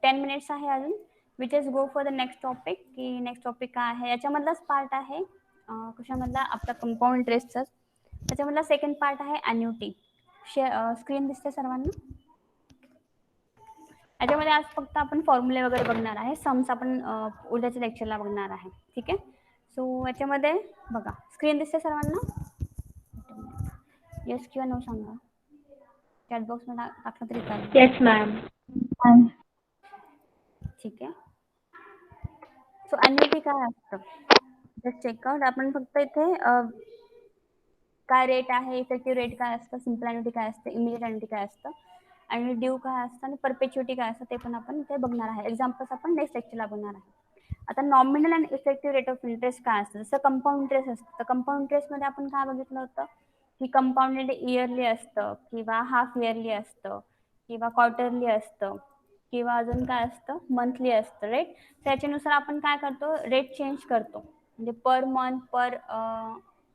10 मिनिट्स आहे अजून. We just go for the next topic. की नेक्स्ट टॉपिक काय आहे, याच्यामधलाच पार्ट आहे कशामधला, आपला कंपाऊंड इंटरेस्टचाच. त्याच्यामधला सेकंड पार्ट आहे ॲन्युटी. स्क्रीन दिसते सर्वांना? याच्यामध्ये आज फक्त आपण फॉर्म्युले वगैरे बघणार आहे, सम्स आपण उद्याच्या लेक्चरला बघणार आहे. ठीक आहे, सो याच्यामध्ये बघा स्क्रीन दिसते सर्वांना? येस किंवा नो सांगा, चॅट बॉक्स मध्ये टाकलं तरी चालेल. Yes ma'am. ठीक आहे, सो ॲन्युटी काय असतं जस्ट चेकआउट. आपण फक्त इथे काय रेट आहे, इफेक्टिव्ह रेट काय असतं, सिम्पल ॲन्युटी काय असतं, इमिडिएट ॲन्युटी काय असतं, आणि ड्यू काय असतं, आणि परपेच्युटी काय असतं ते पण आपण इथे बघणार आहे. एक्झाम्पल्स आपण नेक्स्ट लेक्चरला बघणार आहे. आता nominal and effective rate of interest काय असतं, जसं कंपाऊंड इंटरेस्ट असतं, तर कंपाऊंड इंटरेस्टमध्ये आपण काय बघितलं होतं की कंपाऊंडेड इयरली असतं, किंवा हाफ इयरली असतं, किंवा क्वार्टरली असतं, किंवा अजून काय असतं मंथली असतं, राईट. त्याच्यानुसार आपण काय करतो, रेट चेंज करतो, म्हणजे पर मंथ, पर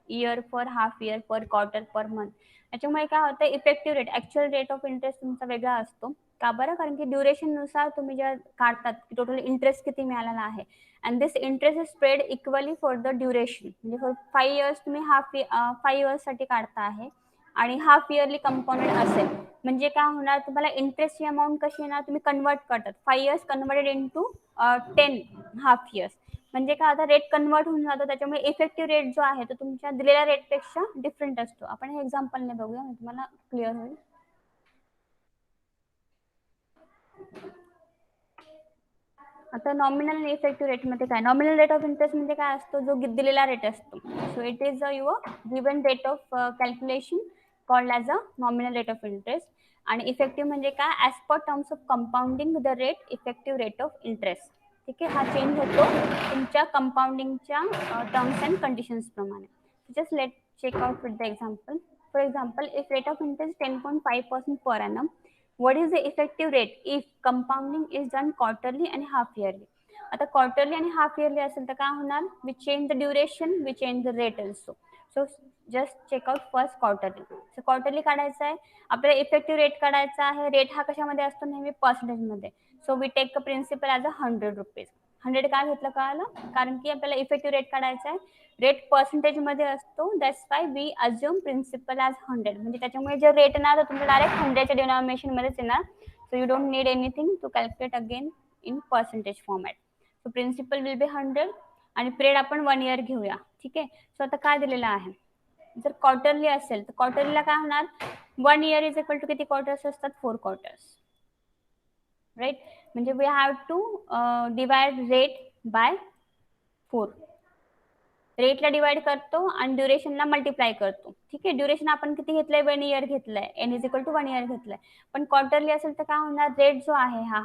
इयर, पर हाफ इयर, पर क्वार्टर, पर मंथ. त्याच्यामुळे काय होतं, effective rate, actual rate of interest तुमचा वेगळा असतो. का बरं? कारण की ड्युरेशननुसार तुम्ही जेव्हा काढतात की टोटल इंटरेस्ट किती मिळालेला आहे, and this interest is spread equally for the duration. म्हणजे फॉर 5 इयर्स तुम्ही 5 इयर्ससाठी काढता आहे, आणि हाफ इयरली कंपाऊंडेड असेल म्हणजे काय होणार, तुम्हाला इंटरेस्टची अमाऊंट कशी येणार, तुम्ही कन्वर्ट करतात 5 years converted into 10 half years, म्हणजे काय आता रेट कन्वर्ट होऊन जातो. त्याच्यामुळे इफेक्टिव्ह रेट जो आहे तो तुमच्या दिलेल्या रेटपेक्षा डिफरंट असतो. आपण हे एक्झाम्पलने बघूया, म्हणजे तुम्हाला क्लिअर होईल. आता नॉमिनल आणि इफेक्टिव्ह रेट मध्ये काय, नॉमिनल रेट ऑफ इंटरेस्ट म्हणजे काय असतो, जो दिलेला रेट असतो. So it is your given rate of calculation called as a nominal rate of interest. आणि इफेक्टिव्ह म्हणजे काय, as per terms of compounding the rate effective rate of interest. ठीक आहे, हा चेंज होतो तुमच्या कंपाऊंडिंगच्या टर्म्स अँड कंडिशन्स प्रमाणे. Just let check out with the example. For example, if rate of interest 10.5% per annum, what is the effective rate if compounding is done quarterly and half yearly? आता क्वार्टरली आणि हाफ इयरली असेल तर काय होणार, we change the duration, we change the rate also. So just check out first quarterly. So quarterly काढायचं आहे आपल्याला, इफेक्टिव्ह रेट काढायचा आहे. रेट हा कशामध्ये असतो, नेहमी पर्सेंटेजमध्ये. So we take a principal as a 100 rupees. 100 काय घेतलं कळालं, कारण की आपल्याला इफेक्टिव्ह रेट काढायचा आहे. रेट पर्सेंटेज मध्ये असतो, that's why we assume principal as 100. म्हणजे त्याच्यामुळे जे रेट येणार तर तुमचं डायरेक्ट 100च्या डिनॉमिनेशन मध्येच येणार. So you don't need anything to calculate again in percentage format. So principal will be 100 आणि पिरियड आपण 1 इयर घेऊया. ठीक आहे, सो आता काय दिलेलं आहे, जर क्वार्टरली असेल तर क्वार्टरलीला काय होणार, 1 इयर इज इक्वल टू किती क्वार्टर्स असतात, 4 क्वार्टर्स. राईट, म्हणजे we have to divide rate by 4. रेटला डिवाइड करतो आणि ड्युरेशनला मल्टिप्लाय करतो. ठीक आहे, ड्युरेशन आपण किती घेतलंय, 1 इयर घेतलंय, N is equal to 1 year घेतलंय. पण क्वार्टरली असेल तर काय होणार, रेट जो आहे हा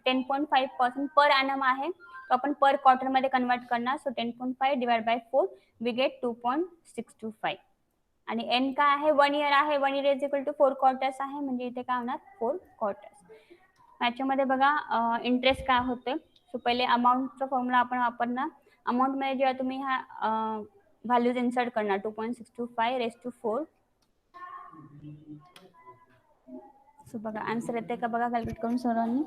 10.5% पर ॲनम आहे, तो आपण पर क्वार्टर मध्ये कन्वर्ट करणार. So 10.5 divide by 4 we get 2.625. आणि एन काय आहे, 1 इयर आहे, 1 year is equal to 4 quarters आहे, म्हणजे इथे काय होणार, 4 क्वार्टर्स. याच्यामध्ये बघा इंटरेस्ट काय होते. सो पहिले अमाऊंटचा फॉर्म्युला आपण वापरणार. अमाऊंट मध्ये जेव्हा तुम्ही ह्या व्हॅल्यूज इन्सर्ट करणार, 2.625 रेस टू 4. सो बघा आन्सर येते का बघा, कॅल्क्युलेट करून सर्वांनी.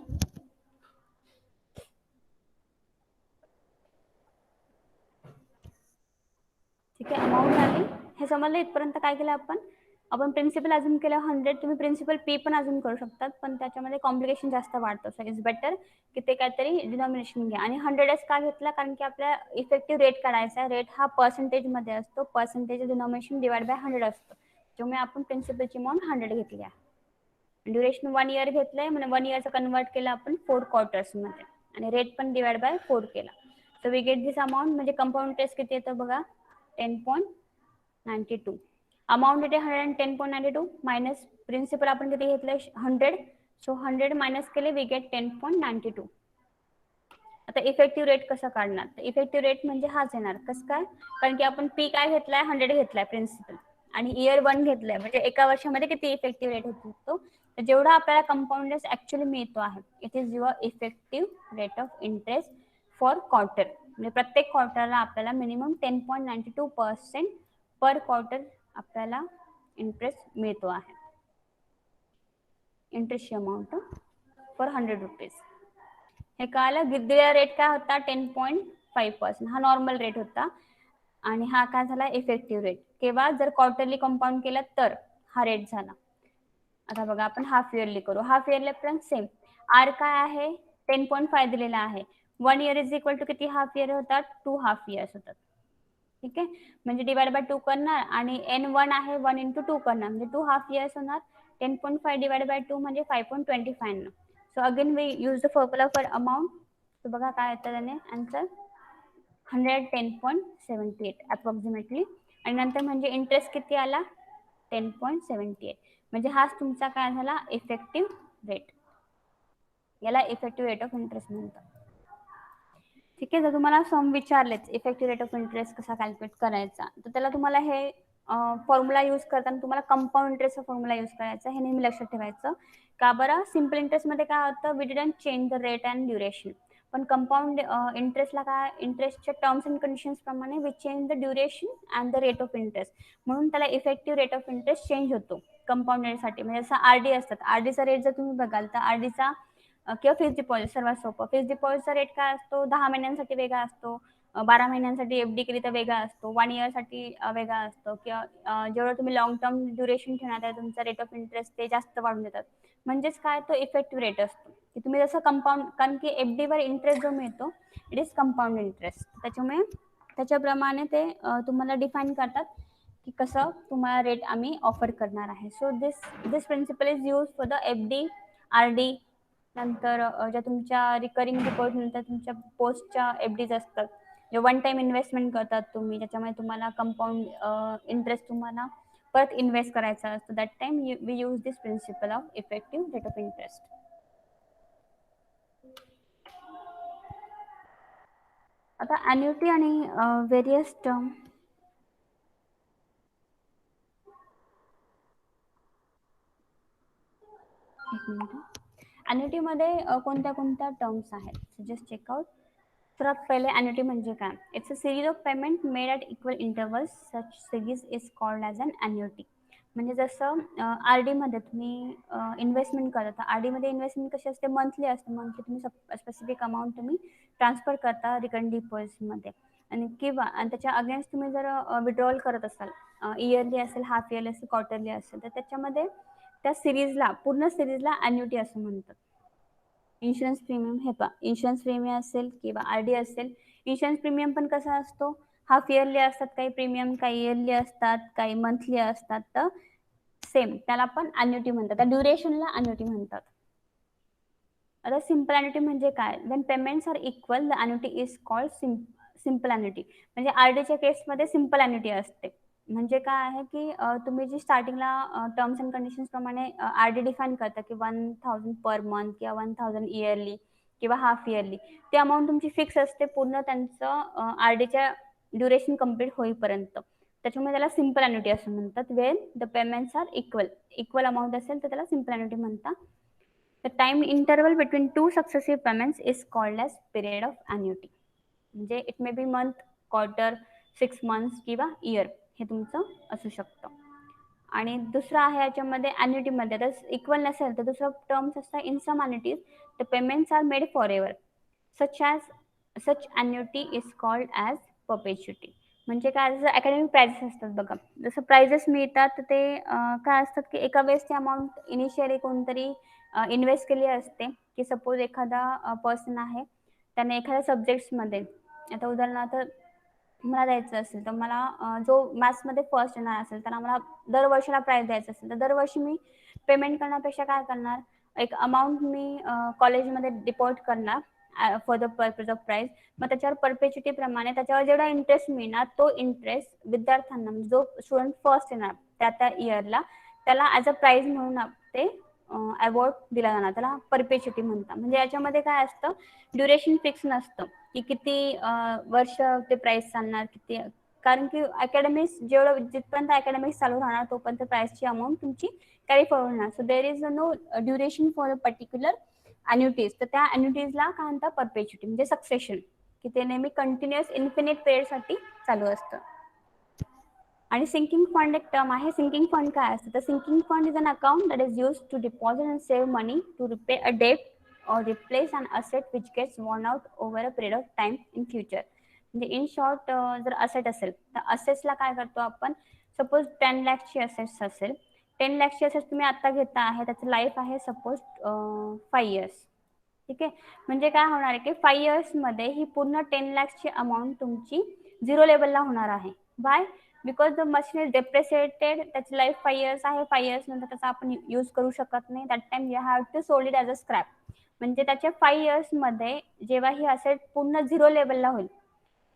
ठीक आहे, अमाऊंट आली, हे समजलं इथपर्यंत. काय केलं आपण प्रिन्सिपल अजून केलं 100. तुम्ही प्रिन्सिपल पी पण अजून करू शकतात, पण त्याच्यामध्ये कॉम्प्लिकेशन जास्त वाढतं. सो इट्स बेटर की ते काहीतरी डिनॉमिनेशन घ्या. आणि 100 का घेतला, कारण की आपल्या इफेक्टिव्ह रेट काढायचा आहे. रेट हा पर्सेंटेज मध्ये असतो, पर्सेंटेज डिनॉमिनेशन डिवाइड बाय 100 असतं. त्यामुळे आपण प्रिन्सिपलची अमाऊंट 100 घेतली आहे. ड्युरेशन 1 इयर घेतलंय, म्हणजे 1 इयरचं कन्वर्ट केलं आपण 4 क्वार्टर्स मध्ये, आणि रेट पण डिवाइड बाय 4 केला. So we get this amount. म्हणजे कंपाऊंड इंटरेस्ट किती येतं बघा, 10.92. अमाऊंट येते 110.92 मायनस प्रिन्सिपल आपण किती घेतलंय, 100. सो 100 मायनस केले, वी गेट 10.92. आता इफेक्टिव्ह रेट कसं काढणार, तर इफेक्टिव्ह रेट म्हणजे हाच येणार. कसं काय, कारण की आपण पी काय घेतलाय, 100 घेतलाय प्रिन्सिपल, आणि इयर 1 घेतलाय, म्हणजे एका वर्षामध्ये किती इफेक्टिव्ह रेट होतो. तर जेवढा आपल्याला कंपाऊंड इंटरेस्ट ऍक्च्युअली मिळतो आहे, it is your effective rate of interest for quarter. म्हणजे प्रत्येक क्वार्टरला आपल्याला मिनिमम 10.92% पर क्वार्टर आपल्याला इंटरेस्ट मिळतो आहे. इंटरेस्टची अमाऊंट फॉर 100 रुपीज. हे कळालं. दिलेला रेट काय होता, 10.5%. हा नॉर्मल रेट होता, आणि हा काय झाला, इफेक्टिव्ह रेट. केव्हा, जर क्वार्टरली कंपाऊंड केला तर हा रेट झाला. आता बघा आपण हाफ इयरली करू. हाफ इयरली पण सेम. आर काय आहे, 10.5 दिलेला आहे. 1 इयर इज इक्वल टू किती हाफ इयर होतात, 2 हाफ इयर्स होतात. ठीक आहे, म्हणजे डिवाइड बाय 2 करणार, आणि n1 आहे, 1 इंटू 2 करणार, म्हणजे 2 हाफ इयर्स होणार. 10.5 डिवाइड बाय 2 म्हणजे 5.25. So again we use the formula for amount. तर बघा काय येतं त्याने आन्सर, 110.78 अप्रॉक्सिमेटली. आणि नंतर म्हणजे इंटरेस्ट किती आला, 10.78. म्हणजे हाच तुमचा काय झाला, इफेक्टिव्ह रेट. याला इफेक्टिव्ह रेट ऑफ इंटरेस्ट म्हणतात. ठीक आहे, जर तुम्हाला सम विचारलेच इफेक्टिव्ह रेट ऑफ इंटरेस्ट कसा कॅल्क्युलेट करायचा, तर त्याला तुम्हाला हे फॉर्म्युला यूज करताना तुम्हाला कंपाऊंड इंटरेस्टचा फॉर्म्युला यूज करायचा. हे नेहमी लक्षात ठेवायचं. का बरं, सिम्पल इंटरेस्ट मध्ये काय होतं, we didn't change the rate and duration. पण कंपाऊंड इंटरेस्टला काय, इंटरेस्टच्या टर्म्स अँड कंडिशन्स प्रमाणे we change the duration and the rate of interest. म्हणून त्याला effective rate of interest change होतो कंपाऊंड रेटसाठी. म्हणजे जसं आरडी असतात, आरडीचा रेट जर तुम्ही बघाल तर आरडीचा किंवा फिक्स डिपॉझिट सर्वात सोपं. फिक्स डिपॉझिटचा रेट काय असतो, 10 महिन्यांसाठी वेगळा असतो, 12 महिन्यांसाठी एफडी केली तर वेगळा असतो, 1 इयरसाठी वेगळा असतो, किंवा जेवढं तुम्ही लॉंग टर्म ड्युरेशन ठेवणार आहे तुमचा रेट ऑफ इंटरेस्ट ते जास्त वाढून देतात. म्हणजेच काय, तो इफेक्टिव्ह रेट असतो की तुम्ही जसं कंपाऊंड, कारण की एफडीवर इंटरेस्ट जो मिळतो इट इज कंपाऊंड इंटरेस्ट. त्याच्यामुळे त्याच्याप्रमाणे ते तुम्हाला डिफाईन करतात की कसं तुम्हाला रेट आम्ही ऑफर करणार आहे. So this principal is use for the FD, RD, नंतर ज्या तुमच्या रिकरिंग डिपॉझिट, नंतर तुमच्या पोस्टच्या एफडीज असतात, जे वन टाइम इन्व्हेस्टमेंट करतात तुम्ही, त्याच्यामुळे तुम्हाला कंपाऊंड इंटरेस्ट तुम्हाला परत इन्व्हेस्ट करायचा असतो, that time we use this principal of effective rate of interest. आता ॲन्युटी आणि व्हेरियस टर्म. ॲन्युटी मध्ये कोणत्या कोणत्या टर्म्स आहेत, सो जस्ट चेकआउट. सर्वात पहिले ॲन्युटी म्हणजे काय? It's a series of payment made at equal intervals, such series is called as an annuity. म्हणजे जसं RD मध्ये तुम्ही इन्व्हेस्टमेंट करता, RD मध्ये इन्व्हेस्टमेंट कशी असते, मंथली असते. मंथली तुम्ही स्पेसिफिक अमाऊंट तुम्ही ट्रान्सफर करता रिकरंट डिपॉझिटमध्ये, आणि किंवा त्याच्या अगेन्स्ट तुम्ही जर विड्रॉल करत असाल, इयरली असेल, हाफ इयरली असेल, क्वार्टरली असेल, तर त्याच्यामध्ये त्या सिरीजला, पूर्ण सिरीजला ॲन्युटी असं म्हणतात. इन्शुरन्स प्रीमियम, हे पहा, इन्शुरन्स प्रीमियम असेल किंवा RD असेल, इन्शुरन्स प्रीमियम पण कसा असतो, हाफ इयरली असतात काही प्रीमियम, काही इयरली असतात, काही मंथली असतात. तर सेम त्याला पण ॲन्युटी म्हणतात, त्या ड्युरेशनला ॲन्युटी म्हणतात. आता सिम्पल ॲन्युटी म्हणजे काय? When payments are equal the annuity is called simple annuity. म्हणजे RDच्या केसमध्ये सिम्पल ॲन्युटी असते. म्हणजे काय आहे की तुम्ही जी स्टार्टिंगला टर्म्स अँड कंडिशन्स प्रमाणे RD डिफाईन करता की 1000 पर मंथ किंवा 1000 इयरली किंवा हाफ इयरली, ती अमाऊंट तुमची फिक्स असते पूर्ण त्यांचं RDच्या ड्युरेशन कम्प्लीट होईपर्यंत. त्याच्यामुळे त्याला सिम्पल ॲन्युटी असं म्हणतात. When the payments are equal amount असेल तर त्याला सिम्पल ॲन्युटी म्हणतात. The time interval between two successive payments is called as period of annuity. म्हणजे it may be month, quarter, 6 months किंवा इयर, हे तुमचं असू शकतं. आणि दुसरं आहे याच्यामध्ये ॲन्युटीमध्ये, तर इक्वल नसेल तर दुसरं टर्म्स असतात in some annuities the payments are made forever, such annuity is called as perpetuity. म्हणजे काय, जसं अकॅडमिक प्राइजेस असतात बघा, जसं प्राइजेस मिळतात तर ते काय असतात की एका वेळेस ती अमाऊंट इनिशियली कोणतरी इन्व्हेस्ट केली असते. की सपोज एखादा पर्सन आहे, त्याने एखाद्या सब्जेक्ट्समध्ये, आता उदाहरणार्थ मला द्यायचं असेल तर मला जो मॅथ्समध्ये फर्स्ट येणार असेल तर मला दरवर्षीला प्राईज द्यायचं असेल तर दरवर्षी मी पेमेंट करण्यापेक्षा काय करणार, एक अमाऊंट मी कॉलेजमध्ये डिपॉझिट करणार for the purpose of prize. मग त्याच्यावर परपेच्युटी प्रमाणे त्याच्यावर जेवढा इंटरेस्ट मिळणार तो इंटरेस्ट विद्यार्थ्यांना, म्हणजे जो स्टुडंट फर्स्ट येणार त्या इयरला, त्याला ॲज अ प्राईज म्हणून ते अवॉर्ड दिला जाणार, त्याला परपेच्युटी म्हणतात. म्हणजे याच्यामध्ये काय असतं, ड्युरेशन फिक्स नसतं की किती वर्ष ते प्राइस चालणार, किती, कारण की अकॅडमिक्स जेवढं जिथपर्यंत अकॅडमिक्स चालू राहणार तोपर्यंत प्राइसची अमाऊंट तुमची कॅरी फॉरवर्ड होणार. So there is no duration for a particular annuities. तर त्या ॲन्युटीजला काय म्हणतात, परपेच्युटी म्हणजे सक्सेशन, की ते नेहमी कंटिन्युअस इन्फिनिट पिरियडसाठी चालू असतं. आणि सिंकिंग फंड एक टर्म आहे. सिंकिंग फंड काय असतं, तर sinking fund is an account that is use to deposit and save money to repay a debt or replace an asset which gets worn out over a period of time in future. म्हणजे इन शॉर्ट, जर असेट असेल तर असेट्सला काय करतो आपण, सपोज 10 लाखची असेट्स असेल, 10 लाखची असेट्स तुम्ही आता घेता आहे, त्याचं लाईफ आहे सपोज 5 इयर्स. ठीक आहे, म्हणजे काय होणार आहे की 5 इयर्समध्ये ही पूर्ण 10 लाखची अमाऊंट तुमची झिरो लेवलला होणार आहे. By, because the machine is depreciated, त्याची लाईफ 5 इयर्स आहे, 5 इयर्स नंतर त्याचा आपण यूज करू शकत नाही. That time you have to sold it as a scrap. म्हणजे त्याच्या 5 इयर्समध्ये जेव्हा ही असेट पूर्ण झिरो लेवलला होईल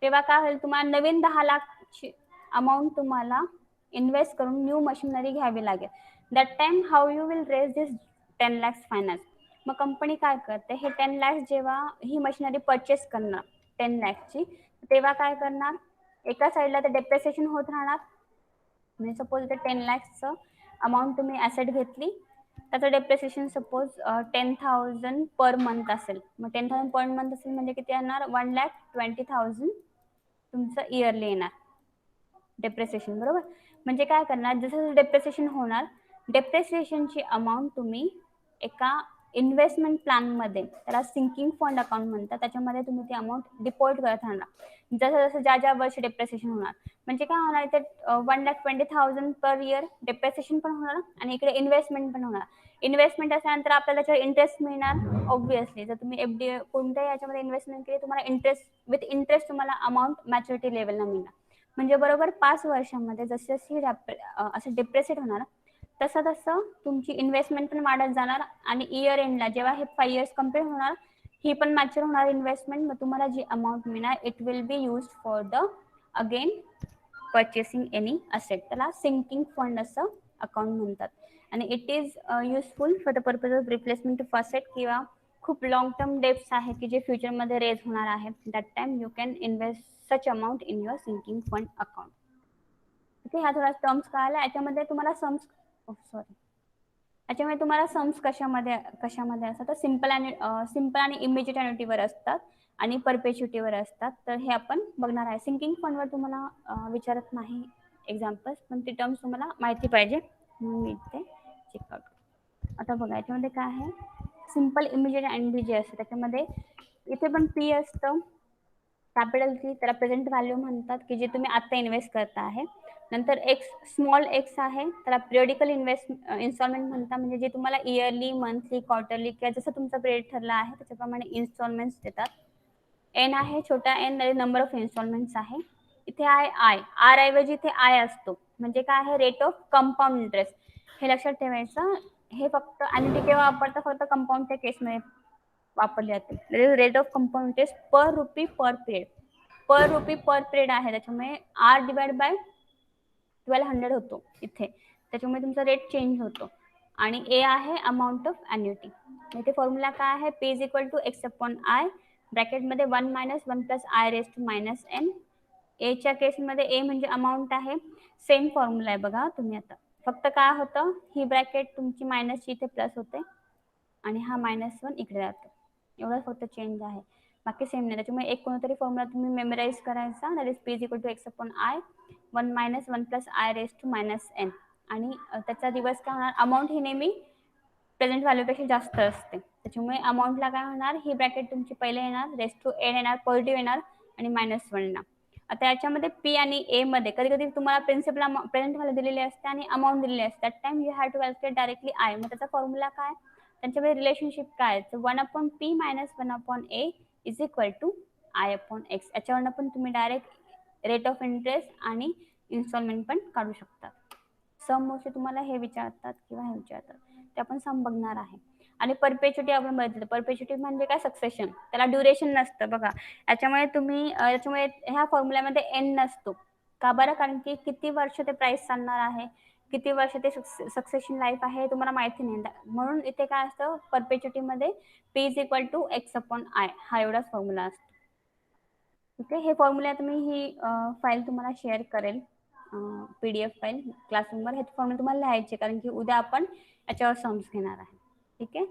तेव्हा काय होईल, तुम्हाला नवीन 10 लाखची अमाऊंट तुम्हाला इन्व्हेस्ट करून न्यू मशिनरी घ्यावी लागेल. That time how you will raise this 10 lakhs finance. मग कंपनी काय करते, हे 10 lakhs जेव्हा ही मशिनरी परचेस करणार 10 lakhची, तेव्हा काय करणार, एका साईडला ते डेप्रेसिएशन होत राहणार. म्हणजे सपोज ते 10 lakhsचं अमाऊंट तुम्ही ॲसेट घेतली, त्याचं डेप्रिसिएशन सपोज 10,000 पर मंथ असेल. मग 10,000 पर मंथ असेल म्हणजे किती येणार, 1,20,000 तुमचं इयरली येणार डेप्रिसिएशन, बरोबर. म्हणजे काय करणार, जसं डेप्रिसिएशन होणार, डेप्रिसिएशनची अमाऊंट तुम्ही एका इन्व्हेस्टमेंट प्लॅनमध्ये, त्याला सिंकिंग फंड अकाउंट म्हणतात, त्याच्यामध्ये तुम्ही ती अमाऊंट डिपॉझिट करत राहणार. जसं जसं ज्या वर्षी डेप्रिसिएशन होणार, म्हणजे काय होणार, इथे 1,20,000 पर इयर डेप्रिसिएशन पण होणार आणि इकडे इन्व्हेस्टमेंट पण होणार. इन्व्हेस्टमेंट असल्यानंतर आपल्याला त्याच्यावर इंटरेस्ट मिळणार ऑब्व्हियसली. जर तुम्ही FD कोणत्याही याच्यामध्ये इन्व्हेस्टमेंट केली, तुम्हाला विथ इंटरेस्ट तुम्हाला अमाऊंट मॅच्युरिटी लेवलला मिळणार. म्हणजे बरोबर 5 वर्षांमध्ये जशी जशी असं डेप्रेसिएट होणार तसं तसं तुमची इन्व्हेस्टमेंट पण वाढत जाणार. आणि इयर एंडला जेव्हा हे 5 इयर्स कम्प्लीट होणार, ही पण मॅच्युअर होणार इन्व्हेस्टमेंट, मग तुम्हाला जी अमाऊंट मिळणार it will be used for the again purchasing any asset. त्याला सिंकिंग फंड असं अकाउंट म्हणतात. आणि it is useful for the purpose of replacement of asset किंवा खूप लॉंग टर्म डेब्ट्स आहे की जे फ्युचरमध्ये रेज होणार आहे. That time you can invest such amount in your sinking fund account. Okay, ह्या थोडा टर्म्स कळाला. याच्यामध्ये तुम्हाला सम्स याच्यामुळे तुम्हाला सम्स कशामध्ये असतात तर सिंपल आणि इमिजिएट अॅन्युटीवर असतात आणि परपेच्युटीवर असतात. तर हे आपण बघणार आहे. सिंकिंग फंडवर तुम्हाला विचारत नाही एक्झाम्पल्स, पण ती टर्म्स तुम्हाला माहिती पाहिजे म्हणून मी इथे चेकआउट. आता बघा याच्यामध्ये काय आहे, सिंपल इमिजिएट अॅन्युटी जे असतं त्याच्यामध्ये इथे पण पी असतं, कॅपिटल टी त्याला प्रेझेंट व्हॅल्यू म्हणतात की जे तुम्ही आता इन्व्हेस्ट करता आहे. नंतर एक्स स्मॉल एक्स आहे त्याला पिरियडिकल इन्स्टॉलमेंट म्हणतात, म्हणजे जे तुम्हाला इयरली, मंथली, क्वार्टरली किंवा जसं तुमचा पिरियड ठरला आहे त्याच्याप्रमाणे इन्स्टॉलमेंट्स देतात. एन आहे छोटा एन, नंबर ऑफ इन्स्टॉलमेंट्स आहे. इथे आहे आय, आर ऐवजी इथे आय असतो, म्हणजे काय आहे रेट ऑफ कंपाऊंड इंटरेस्ट. हे लक्षात ठेवायचं. हे फक्त आणि केव्हा वापरता, फक्त कंपाऊंडच्या केसमध्ये वापरले जाते. Rate of compound interest per RuPay per period. Per RuPay per period आहे त्याच्यामुळे आर डिवाइड बाय 1200 होतो इथे, त्याच्यामुळे तुमचा रेट चेंज होतो. आणि ए आहे अमाऊंट ऑफ अॅन्युटी. इथे फॉर्म्युला काय आहे, P is equal to X upon I, ब्रॅकेटमध्ये 1 minus 1 plus I raise to minus N. एच्या केसमध्ये ए म्हणजे अमाऊंट आहे. सेम फॉर्म्युला आहे बघा तुम्ही आता, फक्त काय होतं ही ब्रॅकेट तुमची मायनसची इथे प्लस होते आणि हा -1 इकडे जातो, एवढाच फक्त चेंज आहे, बाकी सेम नाही. त्याच्यामुळे एक कोणतरी फॉर्म्युला तुम्ही मेमराईज करायचा, that is P is equal to X upon I 1 minus 1 plus I raise to minus N. आणि त्याचा दिवस काय होणार, अमाऊंट ही नेहमी प्रेझेंट व्हॅल्यूपेक्षा जास्त असते, त्याच्यामुळे अमाऊंटला काय होणार, ही ब्रॅकेट तुमची पहिले येणार, रेस टू एन येणार, पॉझिटिव्ह येणार आणि -1 येणार. आता याच्यामध्ये पी आणि ए मध्ये कधी कधी तुम्हाला प्रिन्सिपल प्रेझेंट व्हॅल्यू दिलेली असते आणि अमाऊंट दिलेली असते. That time you have to calculate directly I. मग त्याचा फॉर्म्युला काय, त्यांच्यामध्ये रिलेशनशिप काय, 1 upon P minus 1 upon A is equal to I upon X. याच्यावरनं पण तुम्ही डायरेक्ट रेट ऑफ इंटरेस्ट आणि इन्स्टॉलमेंट पण काढू शकता. सम मोस्टली तुम्हाला हे विचारतात किंवा हे विचारतात, ते आपण सम बघणार आहे. आणि परपेच्युटी आपण बघितलं, परपेच्युटी म्हणजे काय, सक्सेशन, त्याला ड्युरेशन नसतं बघा. याच्यामुळे ह्या फॉर्म्युल्यामध्ये एन नसतो. का बरं, कारण की किती वर्ष ते प्राइस चालणार आहे, किती वर्ष ते सक्सेशन लाईफ आहे हे तुम्हाला माहिती नाही, म्हणून इथे काय असतं परपेच्युटीमध्ये P is equal to X upon I हा एवढाच फॉर्म्युला असतो. ठीक आहे, हे फॉर्म्युला तुम्ही ही फाईल तुम्हाला शेअर करेल, PDF फाईल क्लासरूमवर. हे फॉर्म्युला तुम्हाला लिहायचे, कारण की उद्या आपण याच्यावर सम्स घेणार आहे. ठीक आहे,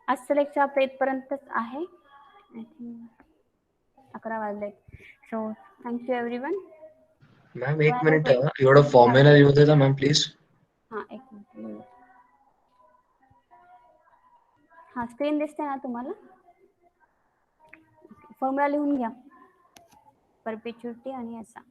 आजचं लेक्चर आपलं इथपर्यंतच आहे. आय थिंक 11 वाजले. So thank you everyone. मॅम एक मिनिट, एवढं फॉर्म्युला लिहू देता मॅम प्लीज. हां, एक मिनिट. हां, स्क्रीन दिसते ना तुम्हाला, फॉर्म्युला लिहून घ्या परपेच्युटी आणि याचा.